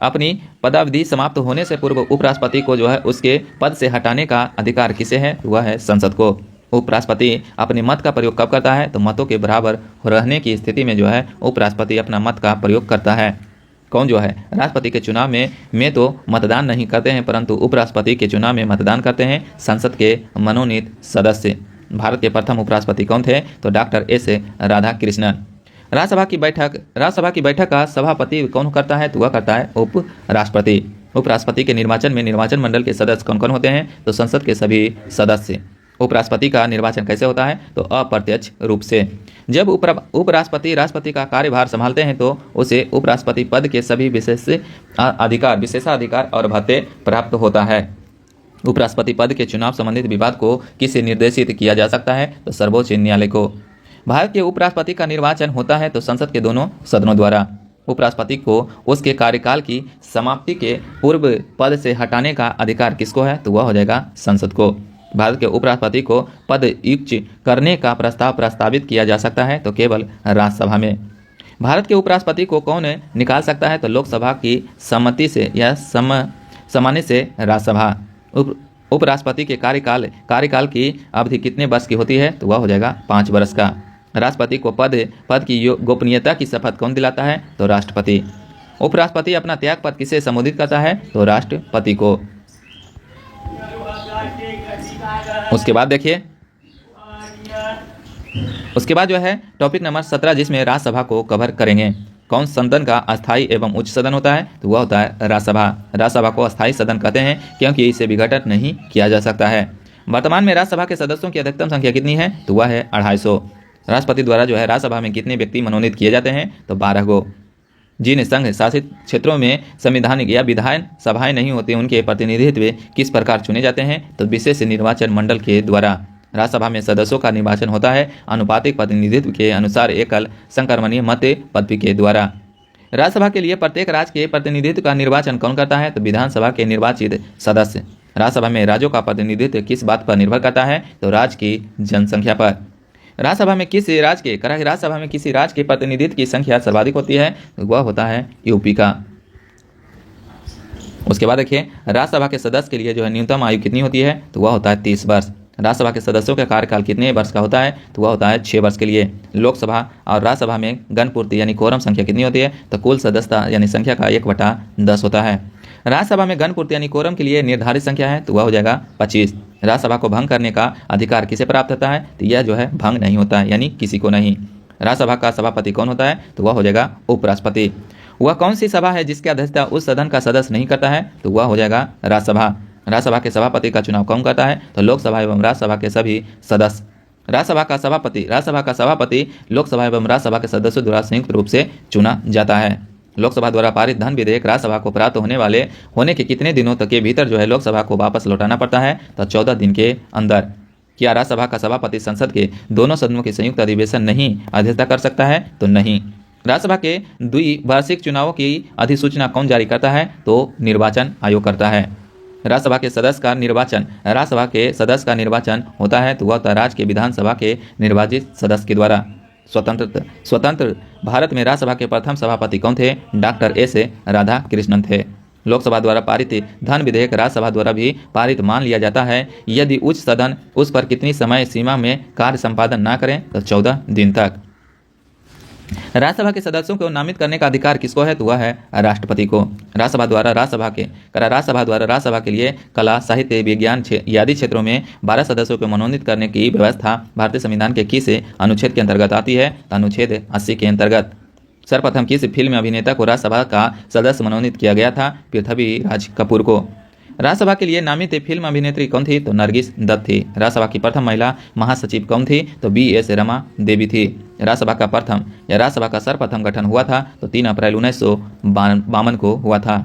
अपनी पदावधि समाप्त होने से पूर्व उपराष्ट्रपति को जो है उसके पद से हटाने का अधिकार किसे है? वह है संसद को। उपराष्ट्रपति अपने मत का प्रयोग कब करता है? तो मतों के बराबर रहने की स्थिति में जो है उपराष्ट्रपति अपना मत का प्रयोग करता है। कौन जो है राष्ट्रपति के चुनाव में तो मतदान नहीं करते हैं परंतु उपराष्ट्रपति के चुनाव में मतदान करते हैं संसद के मनोनीत सदस्य। भारत के प्रथम उपराष्ट्रपति कौन थे? तो डॉक्टर एस राधा कृष्णन। राज्यसभा की बैठक का सभापति कौन करता है? तो वह करता है उपराष्ट्रपति। उपराष्ट्रपति के निर्वाचन में निर्वाचन मंडल के सदस्य कौन कौन होते हैं? तो संसद के सभी सदस्य। उपराष्ट्रपति का निर्वाचन कैसे होता है? तो अप्रत्यक्ष रूप से। जब उपराष्ट्रपति राष्ट्रपति का कार्यभार संभालते हैं तो उसे उपराष्ट्रपति पद के सभी विशेषाधिकार और भत्ते प्राप्त होता है। उपराष्ट्रपति पद के चुनाव संबंधित विवाद को किससे निर्देशित किया जा सकता है? तो सर्वोच्च न्यायालय को। भारत के उपराष्ट्रपति का निर्वाचन होता है तो संसद के दोनों सदनों द्वारा। उपराष्ट्रपति को उसके कार्यकाल की समाप्ति के पूर्व पद से हटाने का अधिकार किसको है? तो वह हो जाएगा संसद को। भारत के उपराष्ट्रपति को पदच्युत करने का प्रस्ताव प्रस्तावित किया जा सकता है तो केवल राज्यसभा में। भारत के उपराष्ट्रपति को कौन निकाल सकता है? तो लोकसभा की सम्मति से या सामान्य से राज्यसभा। उपराष्ट्रपति के कार्यकाल की अवधि कितने वर्ष की होती है? तो वह हो जाएगा 5 वर्ष का। राष्ट्रपति को पद की गोपनीयता की शपथ कौन दिलाता है? तो राष्ट्रपति। उपराष्ट्रपति अपना त्यागपत्र किसे संबोधित करता है? तो राष्ट्रपति को। उसके बाद देखिए उसके बाद जो है टॉपिक नंबर 17 जिसमें राज्यसभा को कवर करेंगे। कौन सदन का अस्थायी एवं उच्च सदन होता है? तो वह होता है राज्यसभा। राज्यसभा को अस्थायी सदन कहते हैं क्योंकि इसे विघटन नहीं किया जा सकता है। वर्तमान में राज्यसभा के सदस्यों की अधिकतम संख्या कितनी है? तो वह है 250। राष्ट्रपति द्वारा जो है राज्यसभा में कितने व्यक्ति मनोनीत किए जाते हैं? तो 12 को। जिन संघ शासित क्षेत्रों में संवैधानिक या विधान सभाएं नहीं होती उनके प्रतिनिधित्व किस प्रकार चुने जाते हैं? तो विशेष निर्वाचन मंडल के द्वारा। राज्यसभा में सदस्यों का निर्वाचन होता है अनुपातिक प्रतिनिधित्व के अनुसार एकल संक्रमणीय मत पद्धति के द्वारा। राज्यसभा के लिए प्रत्येक राज्य के प्रतिनिधित्व का निर्वाचन कौन करता है? तो विधानसभा के निर्वाचित सदस्य। राज्यसभा में राज्यों का प्रतिनिधित्व किस बात पर निर्भर करता है? तो राज्य की जनसंख्या पर। राज्यसभा में किसी राज्य के प्रतिनिधित्व की संख्या सर्वाधिक होती है? तो वह होता है यूपी का। उसके बाद देखिए राज्यसभा के सदस्य के लिए जो है न्यूनतम आयु कितनी होती है, तो वह होता है 30 वर्ष। राज्यसभा के सदस्यों का कार्यकाल कितने वर्ष का होता है, तो वह होता है 6 वर्ष के लिए। लोकसभा और राज्यसभा में गणपूर्ति यानी कोरम संख्या कितनी होती है, तो कुल सदस्यता यानी संख्या का 1/10 होता है। राज्यसभा में गणपूर्ति यानी कोरम के लिए निर्धारित संख्या है, तो वह हो जाएगा 25। राज्यसभा को भंग करने का अधिकार किसे प्राप्त होता है, तो यह जो है भंग नहीं होता है, यानी किसी को नहीं। राज्यसभा का सभापति कौन होता है, तो वह हो जाएगा उपराष्ट्रपति। वह कौन सी सभा है जिसकी अध्यक्षता उस सदन का सदस्य नहीं करता है, तो वह हो जाएगा राज्यसभा। राज्यसभा के सभापति का चुनाव कौन करता है, तो लोकसभा एवं राज्यसभा के सभी सदस्य। राज्यसभा का सभापति लोकसभा एवं राज्यसभा के सदस्यों द्वारा संयुक्त रूप से चुना जाता है। लोकसभा द्वारा पारित धन विधेयक राज्यसभा को प्राप्त होने के कितने दिनों तक के भीतर जो है लोकसभा को वापस लौटाना पड़ता है, तो 14 दिन के अंदर। क्या राज्यसभा का सभापति संसद के दोनों सदनों के संयुक्त अधिवेशन नहीं अध्यक्षता कर सकता है, तो नहीं। राज्यसभा के द्विवार्षिक चुनावों की अधिसूचना कौन जारी करता है, तो निर्वाचन आयोग करता है। राज्यसभा के सदस्य का निर्वाचन होता है, तो वह राज्य के विधानसभा के निर्वाचित सदस्य के द्वारा। स्वतंत्र भारत में राज्यसभा के प्रथम सभापति कौन थे, डॉक्टर एस राधाकृष्णन थे। लोकसभा द्वारा पारित धन विधेयक राज्यसभा द्वारा भी पारित मान लिया जाता है यदि उच्च सदन उस पर कितनी समय सीमा में कार्य संपादन न करें, तो 14 दिन तक। राज्यसभा के सदस्यों को नामित करने का अधिकार किसको है, तो वह है राष्ट्रपति को। राज्यसभा द्वारा राज्यसभा के लिए कला, साहित्य, विज्ञान आदि क्षेत्रों में 12 सदस्यों को मनोनीत करने की व्यवस्था भारतीय संविधान के किस अनुच्छेद के अंतर्गत आती है, तो अनुच्छेद 80 के अंतर्गत। सर्वप्रथम किस फिल्म अभिनेता को राज्यसभा का सदस्य मनोनीत किया गया था, पृथ्वीराज कपूर को। राज्यसभा के लिए नामित फिल्म अभिनेत्री कौन थी, तो नरगिस दत्त थी। राज्यसभा की प्रथम महिला महासचिव कौन थी, तो BS रमा देवी थी। राज्यसभा का सर्वप्रथम गठन हुआ था, तो 3 अप्रैल 1952 को हुआ था।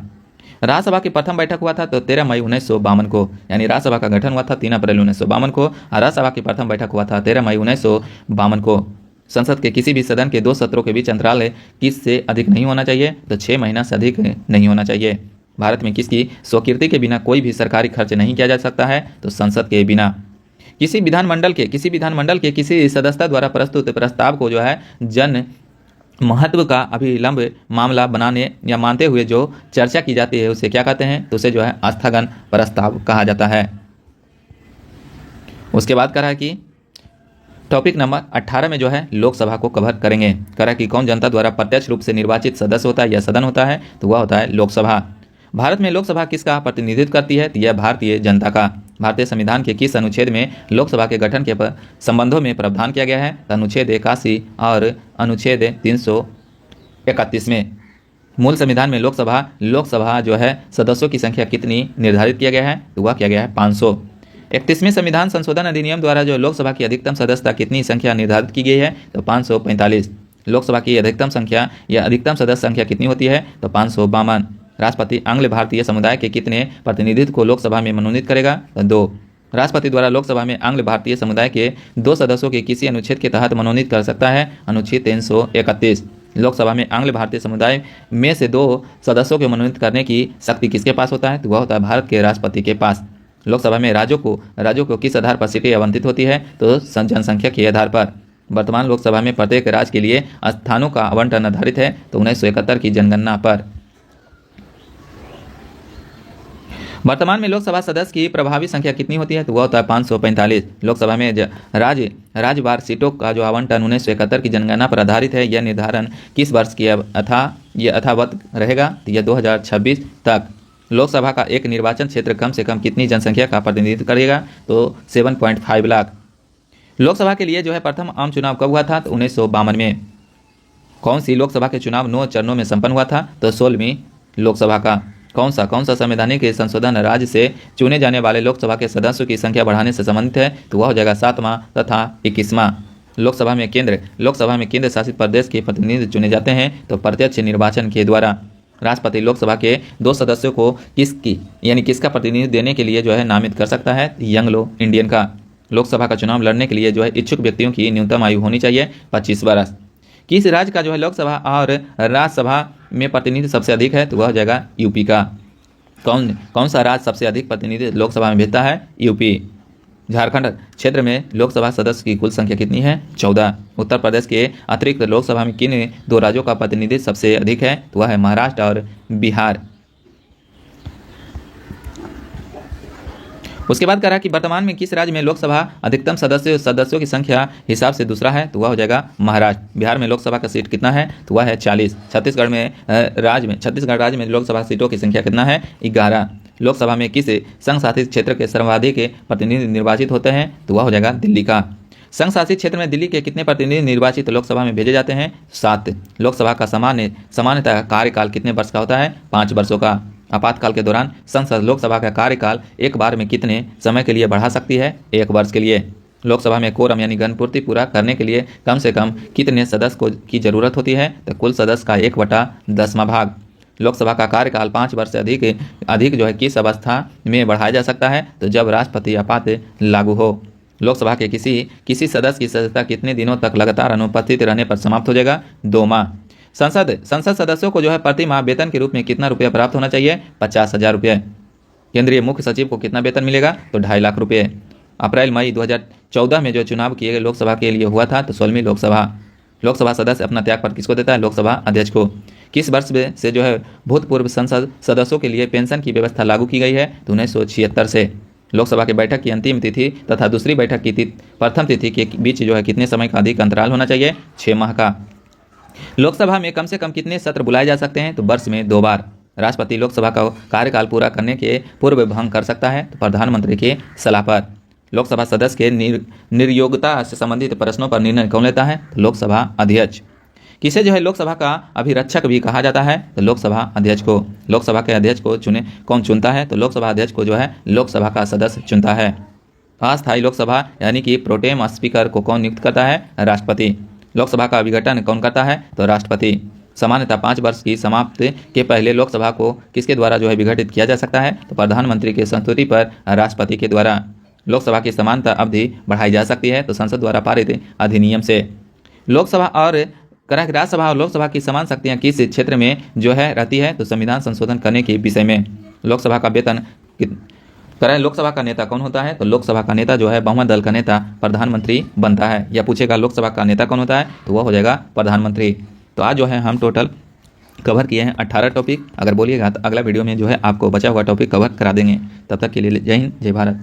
राज्यसभा की प्रथम बैठक हुआ था, तो 13 मई 1952 को, यानी राज्यसभा का गठन हुआ था 3 अप्रैल 1952 को और राज्यसभा की प्रथम बैठक हुआ था 13 मई 1952 को। संसद के किसी भी सदन के 2 सत्रों के बीच अंतराल किस से अधिक नहीं होना चाहिए, तो 6 महीना से अधिक नहीं होना चाहिए। भारत में किसकी स्वीकृति के बिना कोई भी सरकारी खर्च नहीं किया जा सकता है, तो संसद के बिना। किसी विधानमंडल के किसी सदस्य द्वारा प्रस्तुत प्रस्ताव को जो है जन महत्व का अभिलंब मामला बनाने या मानते हुए जो चर्चा की जाती है उसे क्या कहते हैं, तो उसे जो है स्थगन प्रस्ताव कहा जाता है। उसके बाद कह रहा है कि टॉपिक नंबर 18 में जो है लोकसभा को कवर करेंगे। कह रहा है कि कौन जनता द्वारा प्रत्यक्ष रूप से निर्वाचित सदस्य होता है या सदन होता है, तो वह होता है लोकसभा। भारत में लोकसभा किसका प्रतिनिधित्व करती है, तो यह भारतीय जनता का। भारतीय संविधान के किस अनुच्छेद में लोकसभा के गठन के संबंधों में प्रावधान किया गया है, तो अनुच्छेद 81 और अनुच्छेद 331 में। मूल संविधान में लोकसभा जो है सदस्यों की संख्या कितनी निर्धारित किया गया है, तो वह किया गया है 500। 31वें संविधान संशोधन अधिनियम द्वारा जो लोकसभा की अधिकतम सदस्यता कितनी संख्या निर्धारित की गई है, तो 545। लोकसभा की अधिकतम संख्या या अधिकतम सदस्य संख्या कितनी होती है, तो 552। राष्ट्रपति आंग्ल भारतीय समुदाय के कितने प्रतिनिधित्व को लोकसभा में मनोनीत करेगा, तो 2। राष्ट्रपति द्वारा लोकसभा में आंग्ल भारतीय समुदाय के 2 सदस्यों के किसी अनुच्छेद के तहत मनोनीत कर सकता है, अनुच्छेद 331। लोकसभा में आंग्ल भारतीय समुदाय में से 2 सदस्यों को मनोनीत करने की शक्ति किसके पास होता है, तो वह होता है भारत के राष्ट्रपति के पास। लोकसभा में राज्यों को किस आधार पर सीटें आवंटित होती है, तो जनसंख्या के आधार पर। वर्तमान लोकसभा में प्रत्येक राज्य के लिए स्थानों का आवंटन आधारित है, तो 1971 की जनगणना पर। वर्तमान में लोकसभा सदस्य की प्रभावी संख्या कितनी होती है, तो वह होता है 545। लोकसभा में राज्यवार सीटों का जो आवंटन 1971 की जनगणना पर आधारित है, यह निर्धारण किस वर्ष की यथावत रहेगा, तो यह 2026 तक। लोकसभा का एक निर्वाचन क्षेत्र कम से कम कितनी जनसंख्या का प्रतिनिधित्व करेगा, तो 7.5 लाख। लोकसभा के लिए जो है प्रथम आम चुनाव कब हुआ था, तो 1952 में। कौन सी लोकसभा के चुनाव 9 चरणों में संपन्न हुआ था, तो 16वीं लोकसभा का। कौन सा संवैधानिक संशोधन राज्य से चुने जाने वाले लोकसभा के सदस्यों की संख्या बढ़ाने से संबंधित है, तो वह हो जाएगा 7वां तथा 21वां। लोकसभा में केंद्र शासित प्रदेश के प्रतिनिधि चुने जाते हैं, तो प्रत्यक्ष निर्वाचन के द्वारा। राष्ट्रपति लोकसभा के 2 सदस्यों को किसका प्रतिनिधित्व देने के लिए जो है नामित कर सकता है, एंग्लो इंडियन का। लोकसभा का चुनाव लड़ने के लिए जो है इच्छुक व्यक्तियों की न्यूनतम आयु होनी चाहिए 25 वर्ष। किस राज्य का जो है लोकसभा और राज्यसभा में प्रतिनिधि सबसे अधिक है, तो वह हो जाएगा यूपी का। कौन सा राज्य सबसे अधिक प्रतिनिधि लोकसभा में भेजता है, यूपी। झारखंड क्षेत्र में लोकसभा सदस्य की कुल संख्या कितनी है, 14। उत्तर प्रदेश के अतिरिक्त लोकसभा में किन 2 राज्यों का प्रतिनिधित्व सबसे अधिक है, तो वह है महाराष्ट्र और बिहार। उसके बाद करा कि वर्तमान में किस राज्य में लोकसभा अधिकतम सदस्यों की संख्या हिसाब से दूसरा है, तो वह हो जाएगा महाराष्ट्र। बिहार में लोकसभा का सीट कितना है, तो वह है 40। छत्तीसगढ़ राज्य में लोकसभा सीटों की संख्या कितना है, 11। लोकसभा में किस संघ शासित क्षेत्र के सर्वाधिक प्रतिनिधि निर्वाचित होते हैं, तो वह हो जाएगा दिल्ली का। संघ शासित क्षेत्र में दिल्ली के कितने प्रतिनिधि निर्वाचित लोकसभा में भेजे जाते हैं, 7। लोकसभा का सामान्यतः कार्यकाल कितने वर्ष का होता है, 5 वर्षों का। आपातकाल के दौरान संसद लोकसभा का कार्यकाल एक बार में कितने समय के लिए बढ़ा सकती है, 1 वर्ष के लिए। लोकसभा में कोरम यानी घनपूर्ति पूरा करने के लिए कम से कम कितने सदस्य की जरूरत होती है, तो कुल सदस्य का 1/10वां भाग। लोकसभा का कार्यकाल 5 वर्ष से अधिक जो है किस अवस्था में बढ़ाया जा सकता है, तो जब राष्ट्रपति आपात लागू हो। लोकसभा के किसी सदस्य की सदस्यता कितने दिनों तक लगातार अनुपस्थित रहने पर समाप्त हो जाएगा, 2 माह। संसद सदस्यों को जो है प्रति माह वेतन के रूप में कितना रुपया प्राप्त होना चाहिए, 50,000 रुपये। केंद्रीय मुख्य सचिव को कितना वेतन मिलेगा, तो 2.5 लाख रुपये। अप्रैल मई 2014 में जो चुनाव किए गए लोकसभा के लिए हुआ था, तो 16वीं लोकसभा सदस्य अपना त्यागपत्र किसको देता है, लोकसभा अध्यक्ष को। किस वर्ष से जो है भूतपूर्व संसद सदस्यों के लिए पेंशन की व्यवस्था लागू की गई है, तो 1976 से। लोकसभा की बैठक की अंतिम तिथि तथा दूसरी बैठक की प्रथम तिथि के बीच जो है कितने समय का अधिक अंतराल होना चाहिए, 6 माह का। लोकसभा में कम से कम कितने सत्र बुलाए जा सकते हैं, तो वर्ष में 2 बार। राष्ट्रपति लोकसभा का कार्यकाल पूरा करने के पूर्व भंग कर सकता है, तो प्रधानमंत्री के सलाह पर। लोकसभा सदस्य के निर्योग्यता से संबंधित प्रश्नों पर निर्णय कौन लेता है, तो लोकसभा अध्यक्ष। किसे जो है लोकसभा का अभिरक्षक भी कहा जाता है, तो लोकसभा अध्यक्ष को। लोकसभा के अध्यक्ष को कौन चुनता है, तो लोकसभा अध्यक्ष को जो है लोकसभा का सदस्य चुनता है। अस्थायी लोकसभा यानी कि प्रोटेम स्पीकर को कौन नियुक्त करता है, राष्ट्रपति। लोकसभा का विघटन कौन करता है, तो राष्ट्रपति। सामान्यतः 5 वर्ष की समाप्ति के पहले लोकसभा को किसके द्वारा जो है विघटित किया जा सकता है, तो प्रधानमंत्री के संस्तुति पर राष्ट्रपति के द्वारा। लोकसभा की समानता अवधि बढ़ाई जा सकती है, तो संसद द्वारा पारित अधिनियम से। राज्यसभा और लोकसभा की समान शक्तियां किस क्षेत्र में जो है रहती है, तो संविधान संशोधन करने के विषय में। लोकसभा का वेतन लोकसभा का नेता कौन होता है, तो लोकसभा का नेता जो है बहुमत दल का नेता प्रधानमंत्री बनता है। या पूछेगा लोकसभा का नेता कौन होता है, तो वह हो जाएगा प्रधानमंत्री। तो आज जो है हम टोटल कवर किए हैं 18 टॉपिक। अगर बोलिएगा तो अगला वीडियो में जो है आपको बचा हुआ टॉपिक कवर करा देंगे। तब तक के लिए जय हिंद, जय भारत।